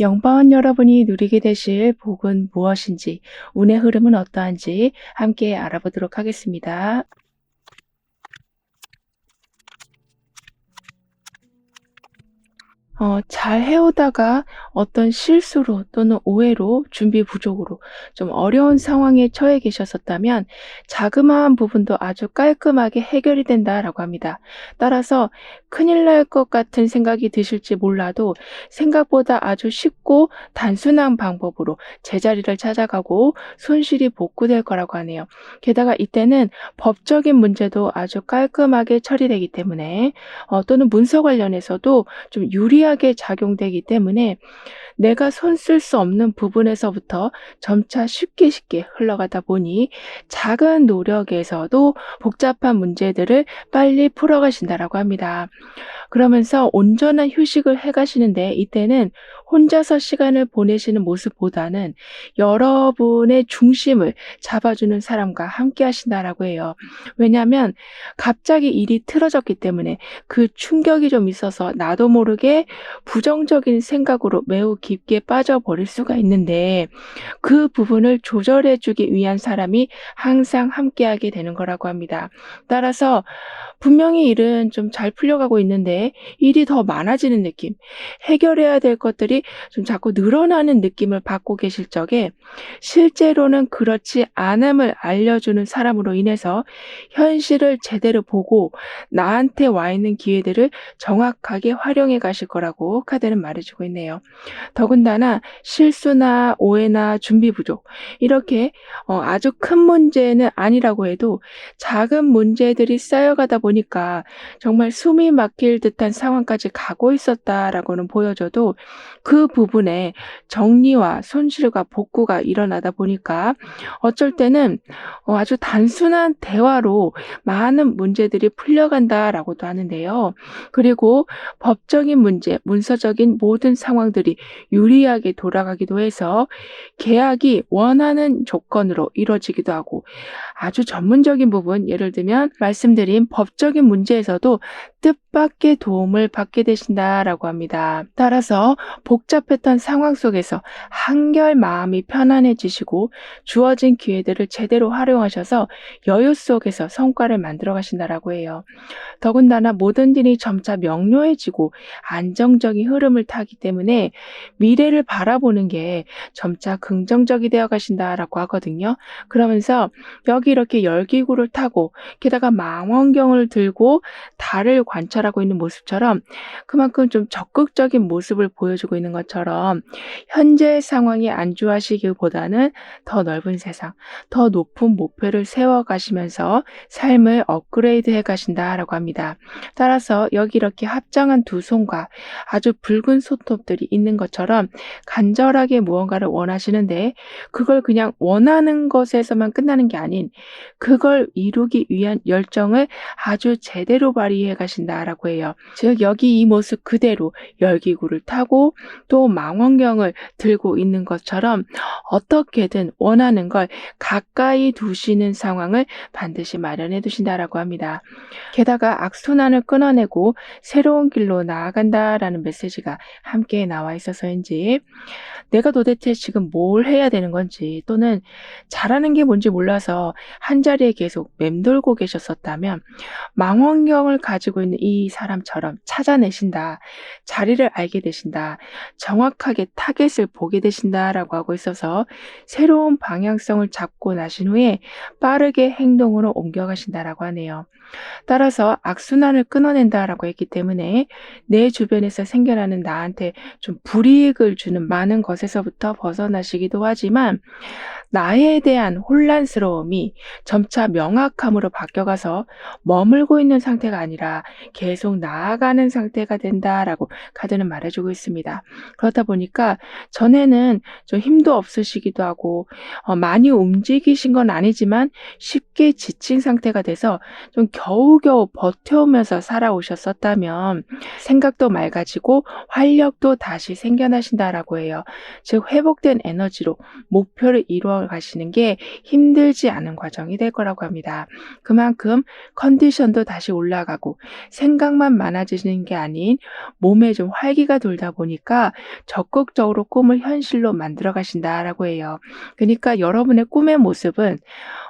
영번 여러분이 누리게 되실 복은 무엇인지, 운의 흐름은 어떠한지 함께 알아보도록 하겠습니다. 잘 해오다가 어떤 실수로 또는 오해로 준비 부족으로 좀 어려운 상황에 처해 계셨었다면 자그마한 부분도 아주 깔끔하게 해결이 된다라고 합니다. 따라서 큰일 날 것 같은 생각이 드실지 몰라도 생각보다 아주 쉽고 단순한 방법으로 제자리를 찾아가고 손실이 복구될 거라고 하네요. 게다가 이때는 법적인 문제도 아주 깔끔하게 처리되기 때문에 또는 문서 관련해서도 좀 유리하게 작용되기 때문에 내가 손 쓸 수 없는 부분에서부터 점차 쉽게 흘러가다 보니 작은 노력에서도 복잡한 문제들을 빨리 풀어가신다라고 합니다. 그러면서 온전한 휴식을 해 가시는데 이때는 혼자서 시간을 보내시는 모습보다는 여러분의 중심을 잡아주는 사람과 함께 하신다라고 해요. 왜냐하면 갑자기 일이 틀어졌기 때문에 그 충격이 좀 있어서 나도 모르게 부정적인 생각으로 매우 깊게 빠져버릴 수가 있는데 그 부분을 조절해 주기 위한 사람이 항상 함께하게 되는 거라고 합니다. 따라서 분명히 일은 좀 잘 풀려가고 있는데 일이 더 많아지는 느낌, 해결해야 될 것들이 좀 자꾸 늘어나는 느낌을 받고 계실 적에 실제로는 그렇지 않음을 알려주는 사람으로 인해서 현실을 제대로 보고 나한테 와 있는 기회들을 정확하게 활용해 가실 거라고 카드는 말해주고 있네요. 더군다나 실수나 오해나 준비 부족 이렇게 아주 큰 문제는 아니라고 해도 작은 문제들이 쌓여가다 보니까 정말 숨이 막힐 듯한 상황까지 가고 있었다라고는 보여져도 그 부분에 정리와 손실과 복구가 일어나다 보니까 어쩔 때는 아주 단순한 대화로 많은 문제들이 풀려간다라고도 하는데요. 그리고 법적인 문제, 문서적인 모든 상황들이 유리하게 돌아가기도 해서 계약이 원하는 조건으로 이루어지기도 하고 아주 전문적인 부분, 예를 들면 말씀드린 법적인 문제에서도 뜻밖의 도움을 받게 되신다라고 합니다. 따라서 복잡했던 상황 속에서 한결 마음이 편안해지시고 주어진 기회들을 제대로 활용하셔서 여유 속에서 성과를 만들어 가신다라고 해요. 더군다나 모든 일이 점차 명료해지고 안정적인 흐름을 타기 때문에 미래를 바라보는 게 점차 긍정적이 되어 가신다라고 하거든요. 그러면서 여기 이렇게 열기구를 타고 게다가 망원경을 들고 달을 관찰하고 있는 모습처럼 그만큼 좀 적극적인 모습을 보여주고 있는 것처럼 현재 상황이 안주하시기보다는 더 넓은 세상, 더 높은 목표를 세워가시면서 삶을 업그레이드 해 가신다라고 합니다. 따라서 여기 이렇게 합장한 두 손과 아주 붉은 손톱들이 있는 것처럼 간절하게 무언가를 원하시는데 그걸 그냥 원하는 것에서만 끝나는 게 아닌 그걸 이루기 위한 열정을 아주 제대로 발휘해 가신다라고 해요. 즉 여기 이 모습 그대로 열기구를 타고 또 망원경을 들고 있는 것처럼 어떻게든 원하는 걸 가까이 두시는 상황을 반드시 마련해 두신다라고 합니다. 게다가 악순환을 끊어내고 새로운 길로 나아간다라는 메시지가 함께 나와 있어서인지 내가 도대체 지금 뭘 해야 되는 건지 또는 잘하는 게 뭔지 몰라서 한자리에 계속 맴돌고 계셨었다면 망원경을 가지고 있는 이 사람처럼 찾아내신다. 자리를 알게 되신다. 정확하게 타겟을 보게 되신다라고 하고 있어서 새로운 방향성을 잡고 나신 후에 빠르게 행동으로 옮겨가신다라고 하네요. 따라서 악순환을 끊어낸다라고 했기 때문에 내 주변에서 생겨나는 나한테 좀 불이익을 주는 많은 것에서부터 벗어나시기도 하지만 나에 대한 혼란스러움이 점차 명확함으로 바뀌어가서 머물고 있는 상태가 아니라 계속 나아가는 상태가 된다라고 카드는 말해주고 있습니다. 그렇다 보니까 전에는 좀 힘도 없으시기도 하고 많이 움직이신 건 아니지만 쉽게 지친 상태가 돼서 좀 겨우겨우 버텨오면서 살아오셨었다면 생각도 맑아지고 활력도 다시 생겨나신다라고 해요. 즉 회복된 에너지로 목표를 이루어 가시는 게 힘들지 않은 과정이 될 거라고 합니다. 그만큼 컨디션도 다시 올라가고 생각만 많아지는 게 아닌 몸에 좀 활기가 돌다 보니까 적극적으로 꿈을 현실로 만들어 가신다라고 해요. 그러니까 여러분의 꿈의 모습은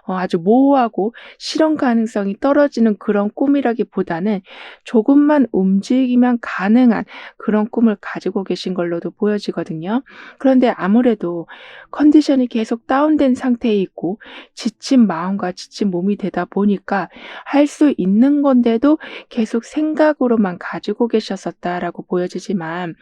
아주 모호하고 실현 가능성이 떨어지는 그런 꿈이라기보다는 조금만 움직이면 가능한 그런 꿈을 가지고 계신 걸로도 보여지거든요. 그런데 아무래도 컨디션이 계속 다운된 상태에 있고 지친 마음과 지친 몸이 되다 보니까 할 수 있는 건데도 계속 생각으로만 가지고 계셨었다라고 보여지지만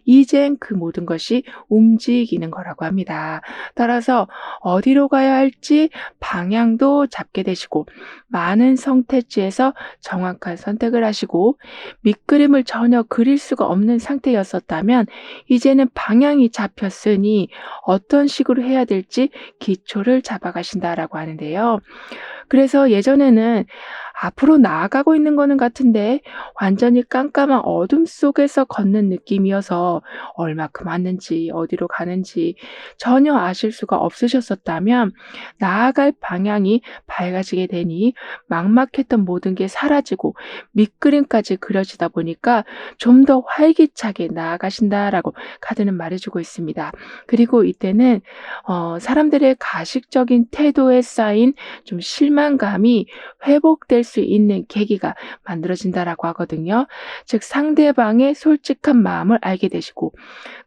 이젠 그 모든 것이 움직이는 거라고 합니다. 따라서 어디로 가야 할지 방향도 잡게 되시고 많은 선택지에서 정확한 선택을 하시고 밑그림을 전혀 그릴 수가 없는 상태였었다면 이제는 방향이 잡혔으니 어떤 식으로 해야 될지 기초를 잡아가신다라고 하는데요. 그래서 예전에는 앞으로 나아가고 있는 거는 같은데 완전히 깜깜한 어둠 속에서 걷는 느낌이어서 얼마큼 왔는지 어디로 가는지 전혀 아실 수가 없으셨었다면 나아갈 방향이 밝아지게 되니 막막했던 모든 게 사라지고 밑그림까지 그려지다 보니까 좀 더 활기차게 나아가신다라고 카드는 말해주고 있습니다. 그리고 이때는 사람들의 가식적인 태도에 쌓인 좀 실망감이 회복될 수 있는 계기가 만들어진다라고 하거든요. 즉 상대방의 솔직한 마음을 알게 되시고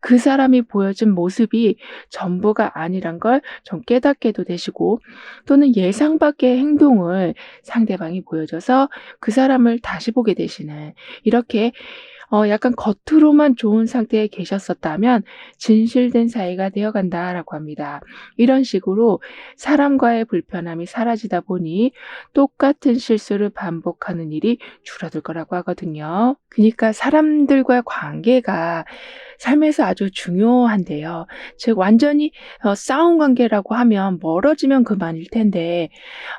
그 사람이 보여준 모습이 전부가 아니란 걸 좀 깨닫게도 되시고 또는 예상 밖의 행동을 상대방이 보여줘서 그 사람을 다시 보게 되시는 이렇게 약간 겉으로만 좋은 상태에 계셨었다면 진실된 사이가 되어간다라고 합니다. 이런 식으로 사람과의 불편함이 사라지다 보니 똑같은 실수를 반복하는 일이 줄어들 거라고 하거든요. 그러니까 사람들과의 관계가 삶에서 아주 중요한데요. 즉 완전히 싸운 관계라고 하면 멀어지면 그만일 텐데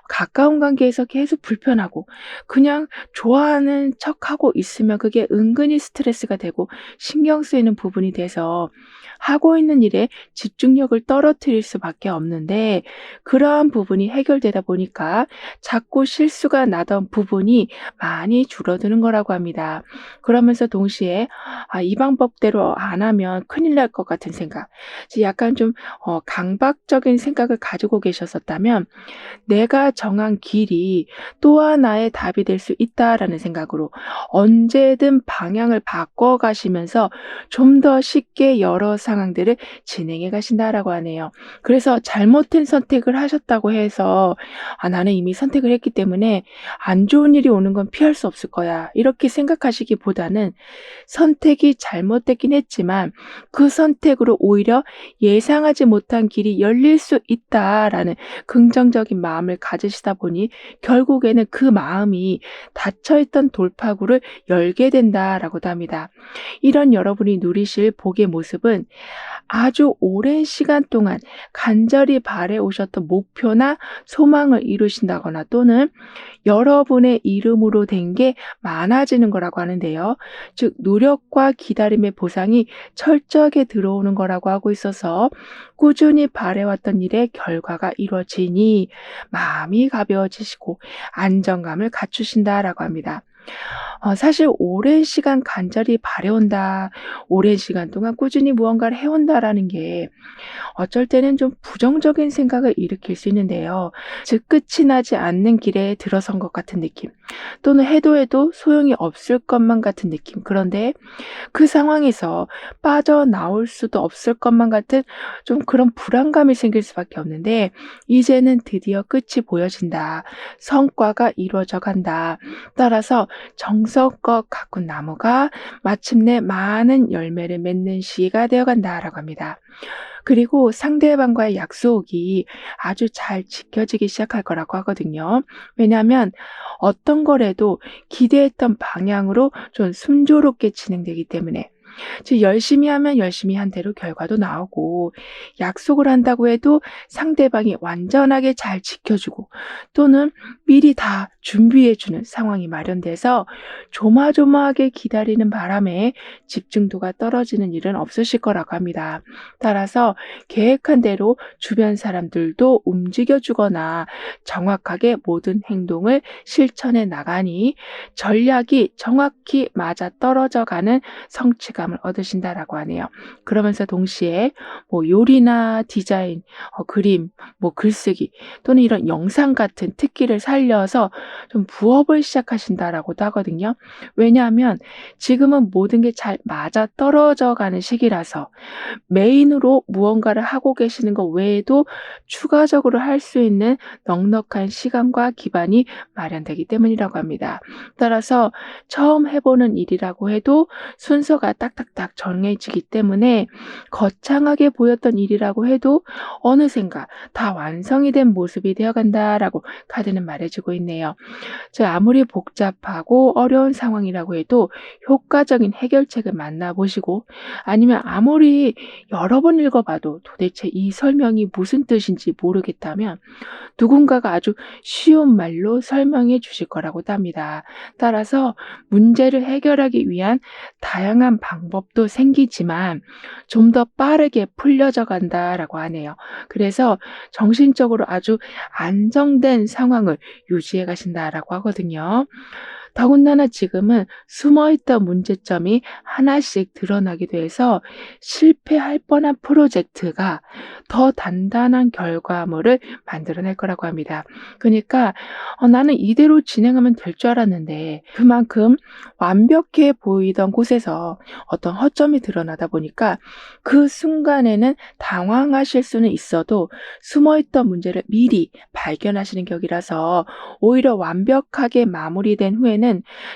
가까운 관계에서 계속 불편하고 그냥 좋아하는 척하고 있으면 그게 은근히 스트레스가 되고 신경 쓰이는 부분이 돼서 하고 있는 일에 집중력을 떨어뜨릴 수밖에 없는데 그러한 부분이 해결되다 보니까 자꾸 실수가 나던 부분이 많이 줄어드는 거라고 합니다. 그러면서 동시에 이 방법대로 안 하면 큰일 날 것 같은 생각, 약간 좀 강박적인 생각을 가지고 계셨었다면 내가 정한 길이 또 하나의 답이 될 수 있다라는 생각으로 언제든 방향을 바꿔 가시면서 좀 더 쉽게 여러 상황들을 진행해 가신다라고 하네요. 그래서 잘못된 선택을 하셨다고 해서 나는 이미 선택을 했기 때문에 안 좋은 일이 오는 건 피할 수 없을 거야. 이렇게 생각하시기보다는 선택이 잘못됐긴 했지만 그 선택으로 오히려 예상하지 못한 길이 열릴 수 있다라는 긍정적인 마음을 가지시다 보니 결국에는 그 마음이 닫혀있던 돌파구를 열게 된다라고도 합니다. 이런 여러분이 누리실 복의 모습은 아주 오랜 시간 동안 간절히 바래오셨던 목표나 소망을 이루신다거나 또는 여러분의 이름으로 된 게 많아지는 거라고 하는데요. 즉 노력과 기다림의 보상이 철저하게 들어오는 거라고 하고 있어서 꾸준히 바래왔던 일의 결과가 이루어지니 마음이 가벼워지시고 안정감을 갖추신다라고 합니다. 사실 오랜 시간 간절히 바래온다, 오랜 시간 동안 꾸준히 무언가를 해온다라는 게 어쩔 때는 좀 부정적인 생각을 일으킬 수 있는데요. 즉 끝이 나지 않는 길에 들어선 것 같은 느낌 또는 해도 소용이 없을 것만 같은 느낌. 그런데 그 상황에서 빠져나올 수도 없을 것만 같은 좀 그런 불안감이 생길 수밖에 없는데 이제는 드디어 끝이 보여진다. 성과가 이루어져 간다. 따라서 정성껏 가꾼 나무가 마침내 많은 열매를 맺는 시기가 되어간다라고 합니다. 그리고 상대방과의 약속이 아주 잘 지켜지기 시작할 거라고 하거든요. 왜냐하면 어떤 거라도 기대했던 방향으로 좀 순조롭게 진행되기 때문에 즉 열심히 하면 열심히 한 대로 결과도 나오고, 약속을 한다고 해도 상대방이 완전하게 잘 지켜주고 또는 미리 다 준비해 주는 상황이 마련돼서 조마조마하게 기다리는 바람에 집중도가 떨어지는 일은 없으실 거라고 합니다. 따라서 계획한 대로 주변 사람들도 움직여 주거나 정확하게 모든 행동을 실천해 나가니 전략이 정확히 맞아 떨어져 가는 성취감을 얻으신다라고 하네요. 그러면서 동시에 뭐 요리나 디자인, 그림, 뭐 글쓰기 또는 이런 영상 같은 특기를 살려서 좀 부업을 시작하신다라고도 하거든요. 왜냐하면 지금은 모든 게 잘 맞아 떨어져 가는 시기라서 메인으로 무언가를 하고 계시는 것 외에도 추가적으로 할 수 있는 넉넉한 시간과 기반이 마련되기 때문이라고 합니다. 따라서 처음 해보는 일이라고 해도 순서가 딱딱딱 정해지기 때문에 거창하게 보였던 일이라고 해도 어느샌가 다 완성이 된 모습이 되어간다라고 카드는 말해주고 있네요. 즉 아무리 복잡하고 어려운 상황이라고 해도 효과적인 해결책을 만나보시고, 아니면 아무리 여러 번 읽어봐도 도대체 이 설명이 무슨 뜻인지 모르겠다면 누군가가 아주 쉬운 말로 설명해 주실 거라고도 합니다. 따라서 문제를 해결하기 위한 다양한 방법도 생기지만 좀 더 빠르게 풀려져 간다라고 하네요. 그래서 정신적으로 아주 안정된 상황을 유지해 가신다라고 하거든요. 더군다나 지금은 숨어있던 문제점이 하나씩 드러나기도 해서 실패할 뻔한 프로젝트가 더 단단한 결과물을 만들어낼 거라고 합니다. 그러니까 나는 이대로 진행하면 될 줄 알았는데 그만큼 완벽해 보이던 곳에서 어떤 허점이 드러나다 보니까 그 순간에는 당황하실 수는 있어도 숨어있던 문제를 미리 발견하시는 격이라서 오히려 완벽하게 마무리된 후에는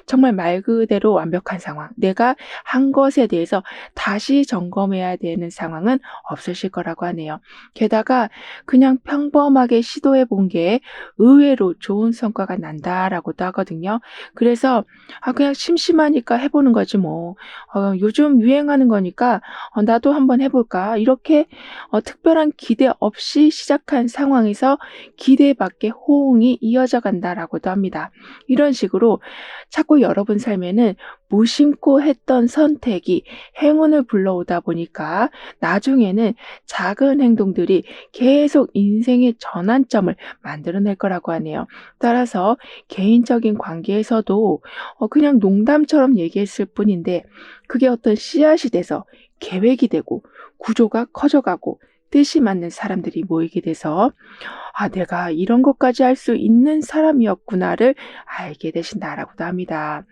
정말 말 그대로 완벽한 상황, 내가 한 것에 대해서 다시 점검해야 되는 상황은 없으실 거라고 하네요. 게다가 그냥 평범하게 시도해 본 게 의외로 좋은 성과가 난다라고도 하거든요. 그래서 그냥 심심하니까 해보는 거지 뭐. 요즘 유행하는 거니까 나도 한번 해볼까. 이렇게 특별한 기대 없이 시작한 상황에서 기대 밖의 호응이 이어져 간다라고도 합니다. 이런 식으로 자꾸 여러분 삶에는 무심코 했던 선택이 행운을 불러오다 보니까 나중에는 작은 행동들이 계속 인생의 전환점을 만들어낼 거라고 하네요. 따라서 개인적인 관계에서도 그냥 농담처럼 얘기했을 뿐인데 그게 어떤 씨앗이 돼서 계획이 되고 구조가 커져가고 뜻이 맞는 사람들이 모이게 돼서 내가 이런 것까지 할 수 있는 사람이었구나를 알게 되신다라고도 합니다.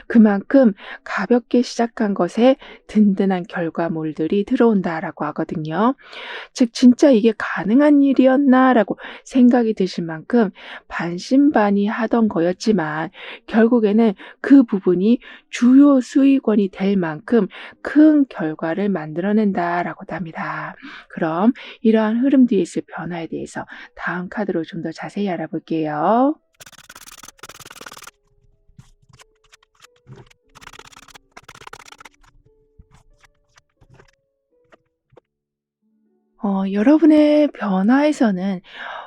그만큼 가볍게 시작한 것에 든든한 결과물들이 들어온다라고 하거든요. 즉 진짜 이게 가능한 일이었나라고 생각이 드실 만큼 반신반의하던 거였지만 결국에는 그 부분이 주요 수익원이 될 만큼 큰 결과를 만들어낸다라고도 합니다. 그럼 이러한 흐름 뒤에 있을 변화에 대해서 다음 카드로 좀 더 자세히 알아볼게요. 여러분의 변화에서는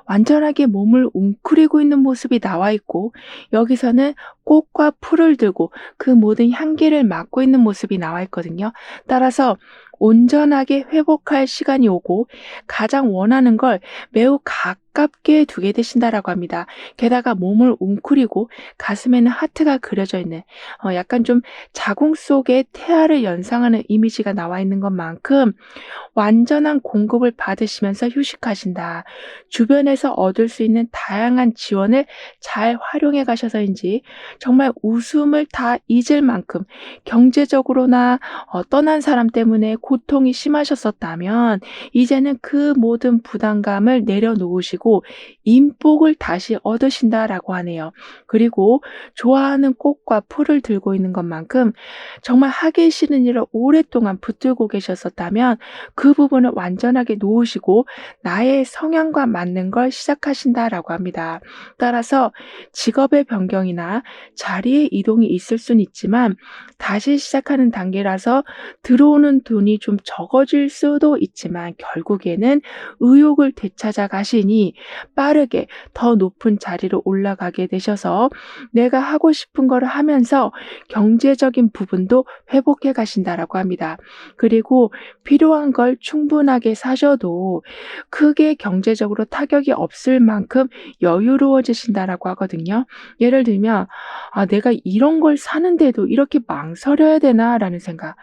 완전하게 몸을 웅크리고 있는 모습이 나와 있고, 여기서는 꽃과 풀을 들고 그 모든 향기를 맡고 있는 모습이 나와 있거든요. 따라서 온전하게 회복할 시간이 오고 가장 원하는 걸 매우 가깝게 두게 되신다라고 합니다. 게다가 몸을 웅크리고 가슴에는 하트가 그려져 있는 약간 좀 자궁 속에 태아를 연상하는 이미지가 나와 있는 것만큼 완전한 공급을 받으시면서 휴식하신다. 주변에서 얻을 수 있는 다양한 지원을 잘 활용해 가셔서인지 정말 웃음을 다 잊을 만큼 경제적으로나 떠난 사람 때문에 고통이 심하셨었다면 이제는 그 모든 부담감을 내려놓으시고 인복을 다시 얻으신다라고 하네요. 그리고 좋아하는 꽃과 풀을 들고 있는 것만큼 정말 하기 싫은 일을 오랫동안 붙들고 계셨었다면 그 부분을 완전하게 놓으시고 나의 성향과 맞는 걸 시작하신다라고 합니다. 따라서 직업의 변경이나 자리의 이동이 있을 수는 있지만 다시 시작하는 단계라서 들어오는 돈이 좀 적어질 수도 있지만 결국에는 의욕을 되찾아 가시니 빠르게 더 높은 자리로 올라가게 되셔서 내가 하고 싶은 거를 하면서 경제적인 부분도 회복해 가신다라고 합니다. 그리고 필요한 걸 충분하게 사셔도 크게 경제적으로 타격이 없을 만큼 여유로워지신다라고 하거든요. 예를 들면 '아 내가 이런 걸 사는데도 이렇게 망설여야 되나?'라는 생각.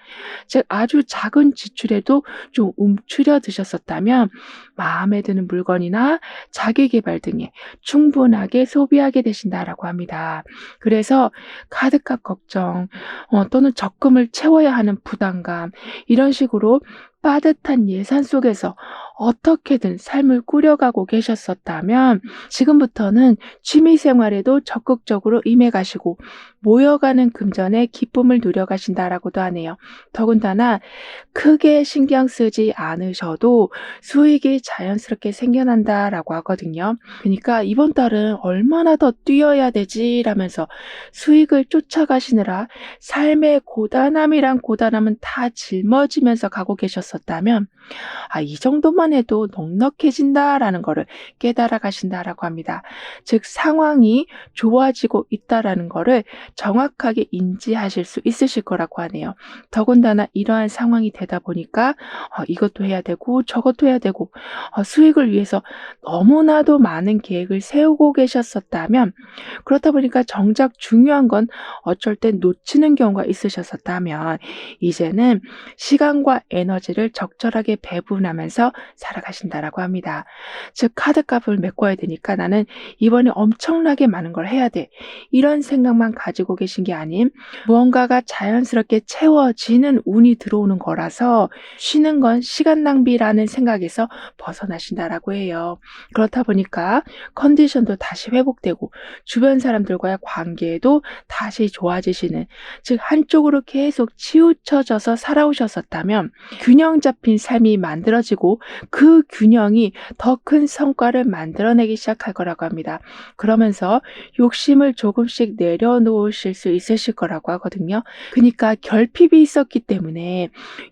즉 아주 작은 지출에도 좀 움츠려 드셨었다면 마음에 드는 물건이나 자기 계발 등에 충분하게 소비하게 되신다라고 합니다. 그래서 카드값 걱정 또는 적금을 채워야 하는 부담감 이런 식으로 빠듯한 예산 속에서 어떻게든 삶을 꾸려가고 계셨었다면 지금부터는 취미 생활에도 적극적으로 임해 가시고 모여가는 금전에 기쁨을 누려가신다라고도 하네요. 더군다나 크게 신경 쓰지 않으셔도 수익이 자연스럽게 생겨난다라고 하거든요. 그러니까 '이번 달은 얼마나 더 뛰어야 되지?' 라면서 수익을 쫓아가시느라 삶의 고단함이란 고단함은 다 짊어지면서 가고 계셨었다면 '아 이 정도만 해도 넉넉해진다.'라는 거를 깨달아 가신다라고 합니다. 즉 상황이 좋아지고 있다라는 거를 정확하게 인지하실 수 있으실 거라고 하네요. 더군다나 이러한 상황이 되다 보니까 이것도 해야 되고 저것도 해야 되고 수익을 위해서 너무나도 많은 계획을 세우고 계셨었다면 그렇다 보니까 정작 중요한 건 어쩔 땐 놓치는 경우가 있으셨었다면 이제는 시간과 에너지를 적절하게 배분하면서 살아가신다라고 합니다. 즉 카드값을 메꿔야 되니까 '나는 이번에 엄청나게 많은 걸 해야 돼.' 이런 생각만 가지고 계신 게 아닌 무언가가 자연스럽게 채워지는 운이 들어오는 거라서 '쉬는 건 시간 낭비라는 생각에서 벗어나신다.'라고 해요. 그렇다 보니까 컨디션도 다시 회복되고 주변 사람들과의 관계도 다시 좋아지시는 즉 한쪽으로 계속 치우쳐져서 살아오셨었다면 균형 잡힌 삶이 만들어지고 그 균형이 더 큰 성과를 만들어내기 시작할 거라고 합니다. 그러면서 욕심을 조금씩 내려놓으실 수 있으실 거라고 하거든요. 그러니까 결핍이 있었기 때문에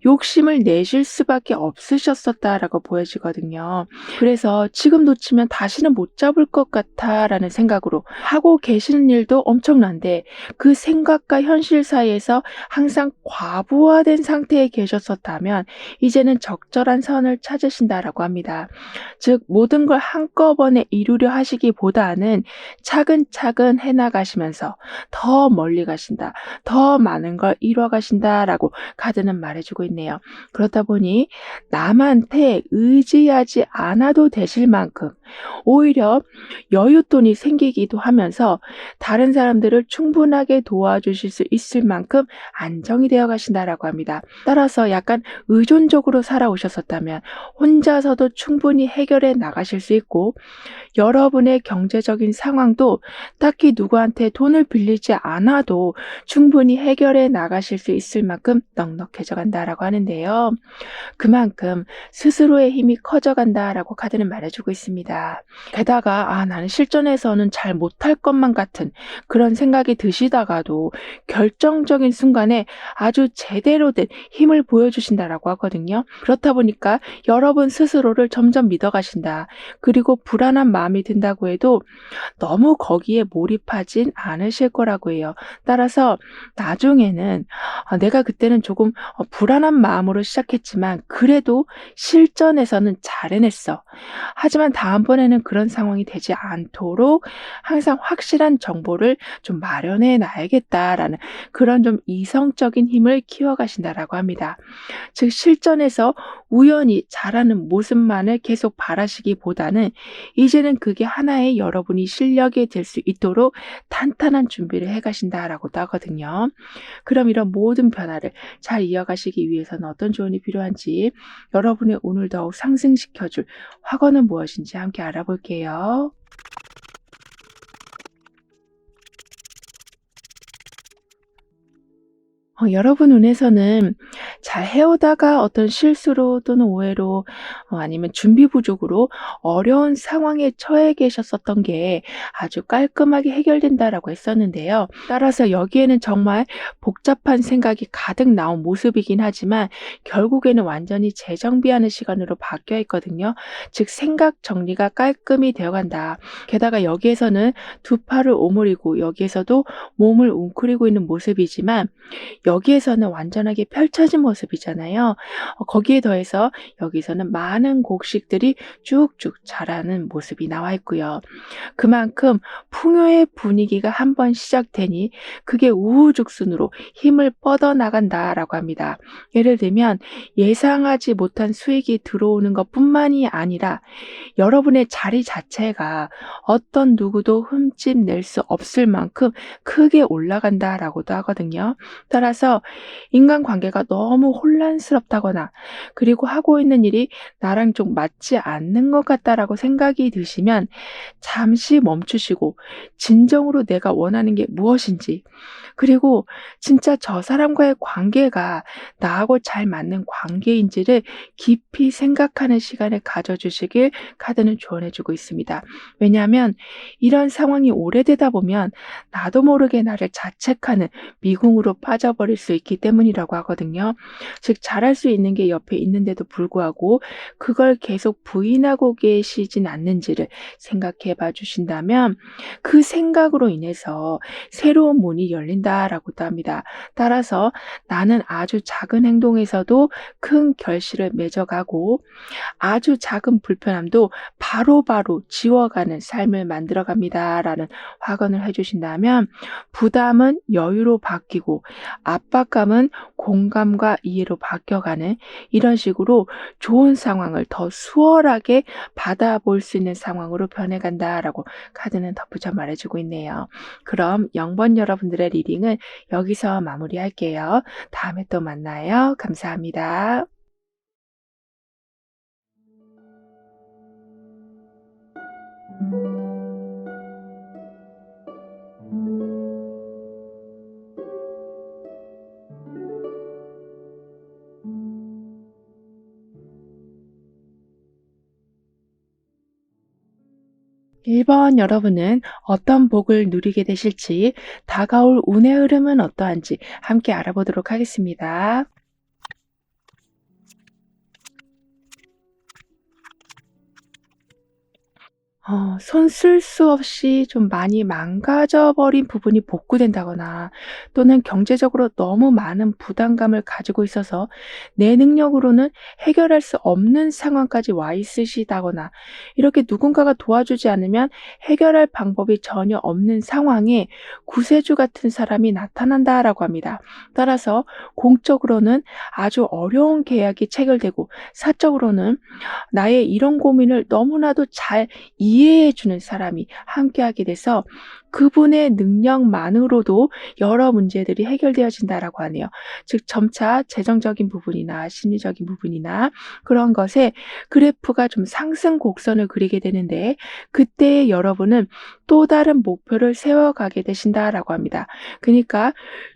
욕심을 내실 수밖에 없으셨었다라고 보여지거든요. 그래서 '지금 놓치면 다시는 못 잡을 것 같아.'라는 생각으로 하고 계시는 일도 엄청난데 그 생각과 현실 사이에서 항상 과부하된 상태에 계셨었다면 이제는 적절한 선을 찾으신다라고 합니다. 즉 모든 걸 한꺼번에 이루려 하시기보다는 차근차근 해 나가시면서 더 멀리 가신다. 더 많은 걸 이뤄 가신다라고 카드는 말해 주고 있네요. 그렇다 보니 남한테 의지하지 않아도 되실 만큼 오히려 여윳돈이 생기기도 하면서 다른 사람들을 충분하게 도와주실 수 있을 만큼 안정이 되어 가신다라고 합니다. 따라서 약간 의존적으로 살아오셨었다면 혼자서도 충분히 해결해 나가실 수 있고 여러분의 경제적인 상황도 딱히 누구한테 돈을 빌리지 않아도 충분히 해결해 나가실 수 있을 만큼 넉넉해져 간다라고 하는데요. 그만큼 스스로의 힘이 커져 간다라고 카드는 말해주고 있습니다. 게다가 나는 실전에서는 잘 못할 것만 같은 그런 생각이 드시다가도 결정적인 순간에 아주 제대로 된 힘을 보여주신다라고 하거든요. 그렇다 보니까 여러분 스스로를 점점 믿어가신다. 그리고 불안한 마음이 든다고 해도 너무 거기에 몰입하진 않으실 거라고 해요. 따라서 나중에는 내가 그때는 조금 불안한 마음으로 시작했지만 그래도 실전에서는 잘 해냈어. 하지만 다음번에는 그런 상황이 되지 않도록 항상 확실한 정보를 좀 마련해 놔야겠다라는 그런 좀 이성적인 힘을 키워가신다라고 합니다. 즉 실전에서 우연히 잘하는 모습만을 계속 바라시기보다는 이제는 그게 하나의 여러분이 실력이 될 수 있도록 탄탄한 준비를 해 가신다라고도 하거든요. 그럼 이런 모든 변화를 잘 이어가시기 위해서는 어떤 조언이 필요한지, 여러분의 오늘 더욱 상승시켜 줄 확언은 무엇인지 함께 알아볼게요. 여러분 눈에서는 잘 해오다가 어떤 실수로 또는 오해로, 아니면 준비 부족으로 어려운 상황에 처해 계셨었던 게 아주 깔끔하게 해결된다라고 했었는데요. 따라서 여기에는 정말 복잡한 생각이 가득 나온 모습이긴 하지만 결국에는 완전히 재정비하는 시간으로 바뀌어 있거든요. 즉 생각 정리가 깔끔히 되어 간다. 게다가 여기에서는 두 팔을 오므리고 여기에서도 몸을 웅크리고 있는 모습이지만 여기에서는 완전하게 펼쳐진 모습이잖아요. 거기에 더해서 여기서는 많은 곡식들이 쭉쭉 자라는 모습이 나와 있고요. 그만큼 풍요의 분위기가 한번 시작되니 그게 우후죽순으로 힘을 뻗어나간다라고 합니다. 예를 들면 예상하지 못한 수익이 들어오는 것뿐만이 아니라 여러분의 자리 자체가 어떤 누구도 흠집낼 수 없을 만큼 크게 올라간다라고도 하거든요. 따라서 인간관계가 너무 혼란스럽다거나 그리고 하고 있는 일이 나랑 좀 맞지 않는 것 같다라고 생각이 드시면 잠시 멈추시고 진정으로 내가 원하는 게 무엇인지, 그리고 진짜 저 사람과의 관계가 나하고 잘 맞는 관계인지를 깊이 생각하는 시간을 가져주시길 카드는 조언해주고 있습니다. 왜냐하면 이런 상황이 오래되다 보면 나도 모르게 나를 자책하는 미궁으로 빠져버릴 수 있기 때문이라고 하거든요. 즉 잘할 수 있는 게 옆에 있는데도 불구하고 그걸 계속 부인하고 계시진 않는지를 생각해 봐 주신다면 그 생각으로 인해서 새로운 문이 열린다라고도 합니다. 따라서 나는 아주 작은 행동에서도 큰 결실을 맺어가고 아주 작은 불편함도 바로바로 지워가는 삶을 만들어갑니다라는 확언을 해주신다면 부담은 여유로 바뀌고 압박감은 공감과 이해로 바뀌어가는, 이런 식으로 좋은 상황을 더 수월하게 받아볼 수 있는 상황으로 변해간다라고 카드는 덧붙여 말해주고 있네요. 그럼 0번 여러분들의 리딩은 여기서 마무리할게요. 다음에 또 만나요. 감사합니다. 1번 여러분은 어떤 복을 누리게 되실지, 다가올 운의 흐름은 어떠한지 함께 알아보도록 하겠습니다. 손 쓸 수 없이 좀 많이 망가져 버린 부분이 복구된다거나 또는 경제적으로 너무 많은 부담감을 가지고 있어서 내 능력으로는 해결할 수 없는 상황까지 와 있으시다거나, 이렇게 누군가가 도와주지 않으면 해결할 방법이 전혀 없는 상황에 구세주 같은 사람이 나타난다라고 합니다. 따라서 공적으로는 아주 어려운 계약이 체결되고 사적으로는 나의 이런 고민을 너무나도 잘 이해해 주는 사람이 함께하게 돼서 그분의 능력만으로도 여러 문제들이 해결되어진다라고 하네요. 즉 점차 재정적인 부분이나 심리적인 부분이나 그런 것에 그래프가 좀 상승 곡선을 그리게 되는데, 그때 여러분은 또 다른 목표를 세워가게 되신다라고 합니다. 그러니까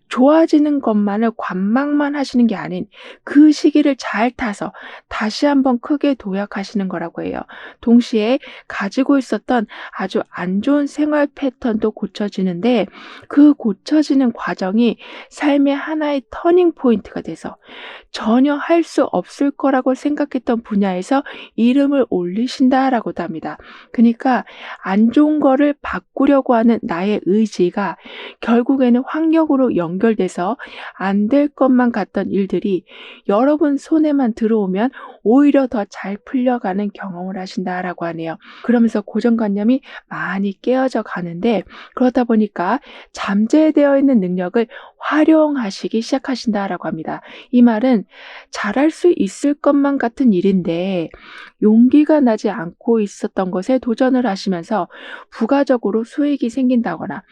좋아지는 것만을 관망만 하시는 게 아닌 그 시기를 잘 타서 다시 한번 크게 도약하시는 거라고 해요. 동시에 가지고 있었던 아주 안 좋은 생활 패턴도 고쳐지는데 그 고쳐지는 과정이 삶의 하나의 터닝 포인트가 돼서 전혀 할 수 없을 거라고 생각했던 분야에서 이름을 올리신다라고도 합니다. 그러니까 안 좋은 거를 바꾸는 바꾸려고 하는 나의 의지가 결국에는 환경으로 연결돼서 안 될 것만 같던 일들이 여러분 손에만 들어오면 오히려 더 잘 풀려가는 경험을 하신다라고 하네요. 그러면서 고정관념이 많이 깨어져 가는데, 그러다 보니까 잠재되어 있는 능력을 활용하시기 시작하신다라고 합니다. 이 말은 잘할 수 있을 것만 같은 일인데 용기가 나지 않고 있었던 것에 도전을 하시면서 부가적으로 수익이 생긴다거나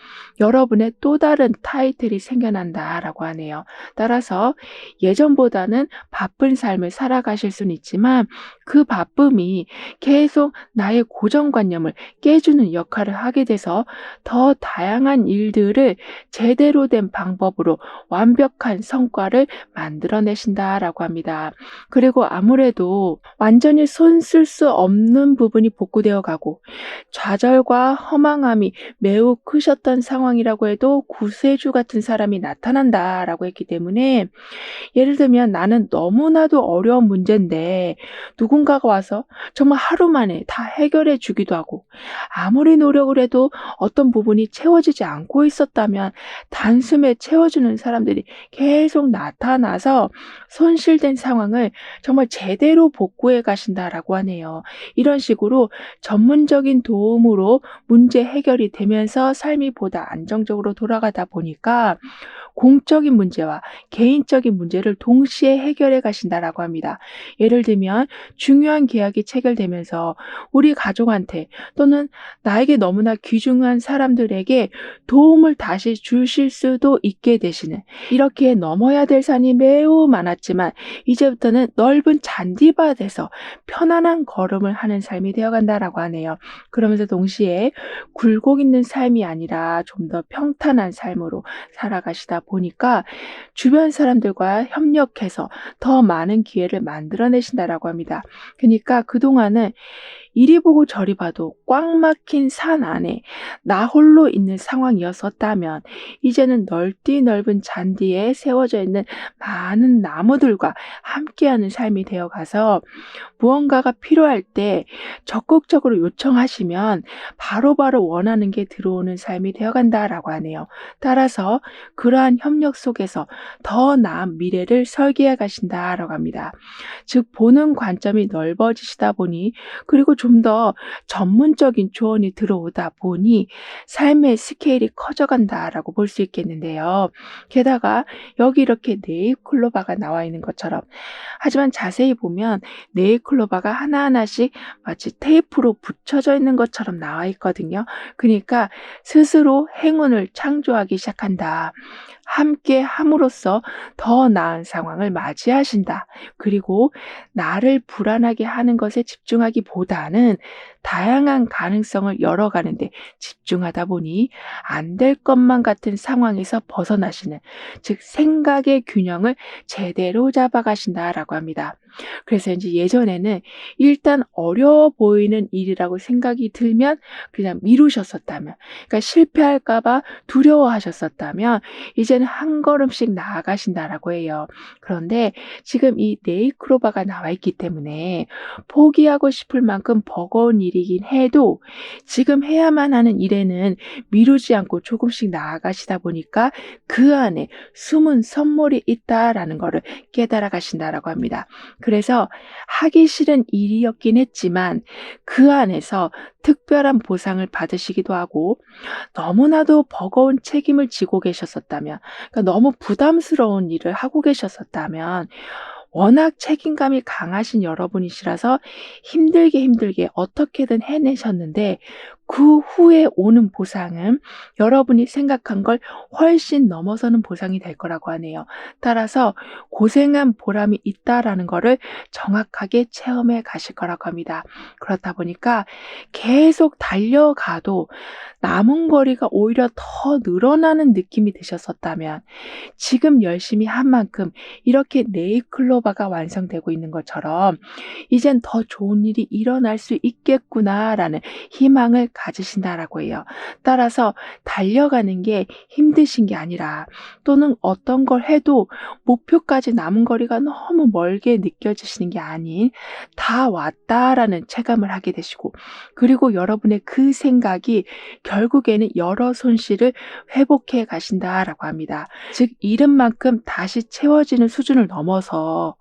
여러분의 또 다른 타이틀이 생겨난다라고 하네요. 따라서 예전보다는 바쁜 삶을 살아가실 수는 있지만 그 바쁨이 계속 나의 고정관념을 깨주는 역할을 하게 돼서 더 다양한 일들을 제대로 된 방법으로 완벽한 성과를 만들어내신다라고 합니다. 그리고 아무래도 완전히 손 쓸 수 없는 부분이 복구되어 가고 좌절과 허망함이 매우 크셨던 상황이라고 해도 구세주 같은 사람이 나타난다라고 했기 때문에, 예를 들면 나는 너무나도 어려운 문제인데 누군가가 와서 정말 하루 만에 다 해결해 주기도 하고, 아무리 노력을 해도 어떤 부분이 채워지지 않고 있었다면 단숨에 채워주는 사람들이 계속 나타나서 손실된 상황을 정말 제대로 복구해 가신다라고 하네요. 이런 식으로 전문적인 도움으로 문제 해결이 되면서 삶이 보다 안정적으로 돌아가다 보니까 공적인 문제와 개인적인 문제를 동시에 해결해 가신다라고 합니다. 예를 들면 중요한 계약이 체결되면서 우리 가족한테 또는 나에게 너무나 귀중한 사람들에게 도움을 다시 주실 수도 있게 되시는, 이렇게 넘어야 될 산이 매우 많았지만 이제부터는 넓은 잔디밭에서 편안한 걸음을 하는 삶이 되어간다라고 하네요. 그러면서 동시에 굴곡 있는 삶이 아니라 좀 더 평탄한 삶으로 살아가시다 보니까 주변 사람들과 협력해서 더 많은 기회를 만들어내신다라고 합니다. 그러니까 그동안은 이리 보고 저리 봐도 꽉 막힌 산 안에 나 홀로 있는 상황이었었다면 이제는 넓디 넓은 잔디에 세워져 있는 많은 나무들과 함께하는 삶이 되어가서 무언가가 필요할 때 적극적으로 요청하시면 바로바로 원하는 게 들어오는 삶이 되어간다라고 하네요. 따라서 그러한 협력 속에서 더 나은 미래를 설계해 가신다라고 합니다. 즉 보는 관점이 넓어지시다 보니, 그리고 좀 더 전문적인 조언이 들어오다 보니 삶의 스케일이 커져간다라고 볼 수 있겠는데요. 게다가 여기 이렇게 네잎클로바가 나와 있는 것처럼, 하지만 자세히 보면 네잎클로바가 하나하나씩 마치 테이프로 붙여져 있는 것처럼 나와 있거든요. 그러니까 스스로 행운을 창조하기 시작한다. 함께 함으로써 더 나은 상황을 맞이하신다. 그리고 나를 불안하게 하는 것에 집중하기보다는 다양한 가능성을 열어가는데 집중하다 보니 안 될 것만 같은 상황에서 벗어나시는, 즉 생각의 균형을 제대로 잡아가신다라고 합니다. 그래서 이제 예전에는 일단 어려워 보이는 일이라고 생각이 들면 그냥 미루셨었다면, 그러니까 실패할까 봐 두려워하셨었다면 이제는 한 걸음씩 나아가신다라고 해요. 그런데 지금 이 네잎클로바가 나와 있기 때문에 포기하고 싶을 만큼 버거운 일이긴 해도 지금 해야만 하는 일에는 미루지 않고 조금씩 나아가시다 보니까 그 안에 숨은 선물이 있다라는 것을 깨달아 가신다라고 합니다. 그래서 하기 싫은 일이었긴 했지만 그 안에서 특별한 보상을 받으시기도 하고, 너무나도 버거운 책임을 지고 계셨었다면, 그러니까 너무 부담스러운 일을 하고 계셨었다면, 워낙 책임감이 강하신 여러분이시라서 힘들게 어떻게든 해내셨는데 그 후에 오는 보상은 여러분이 생각한 걸 훨씬 넘어서는 보상이 될 거라고 하네요. 따라서 고생한 보람이 있다라는 거를 정확하게 체험해 가실 거라고 합니다. 그렇다 보니까 계속 달려가도 남은 거리가 오히려 더 늘어나는 느낌이 드셨었다면, 지금 열심히 한 만큼 이렇게 네잎클로바가 완성되고 있는 것처럼 이젠 더 좋은 일이 일어날 수 있겠구나라는 희망을 가지신다라고 해요. 따라서 달려가는 게 힘드신 게 아니라 또는 어떤 걸 해도 목표까지 남은 거리가 너무 멀게 느껴지시는 게 아닌 다 왔다라는 체감을 하게 되시고 그리고 여러분의 그 생각이 결국에는 여러 손실을 회복해 가신다라고 합니다. 즉 잃은 만큼 다시 채워지는 수준을 넘어서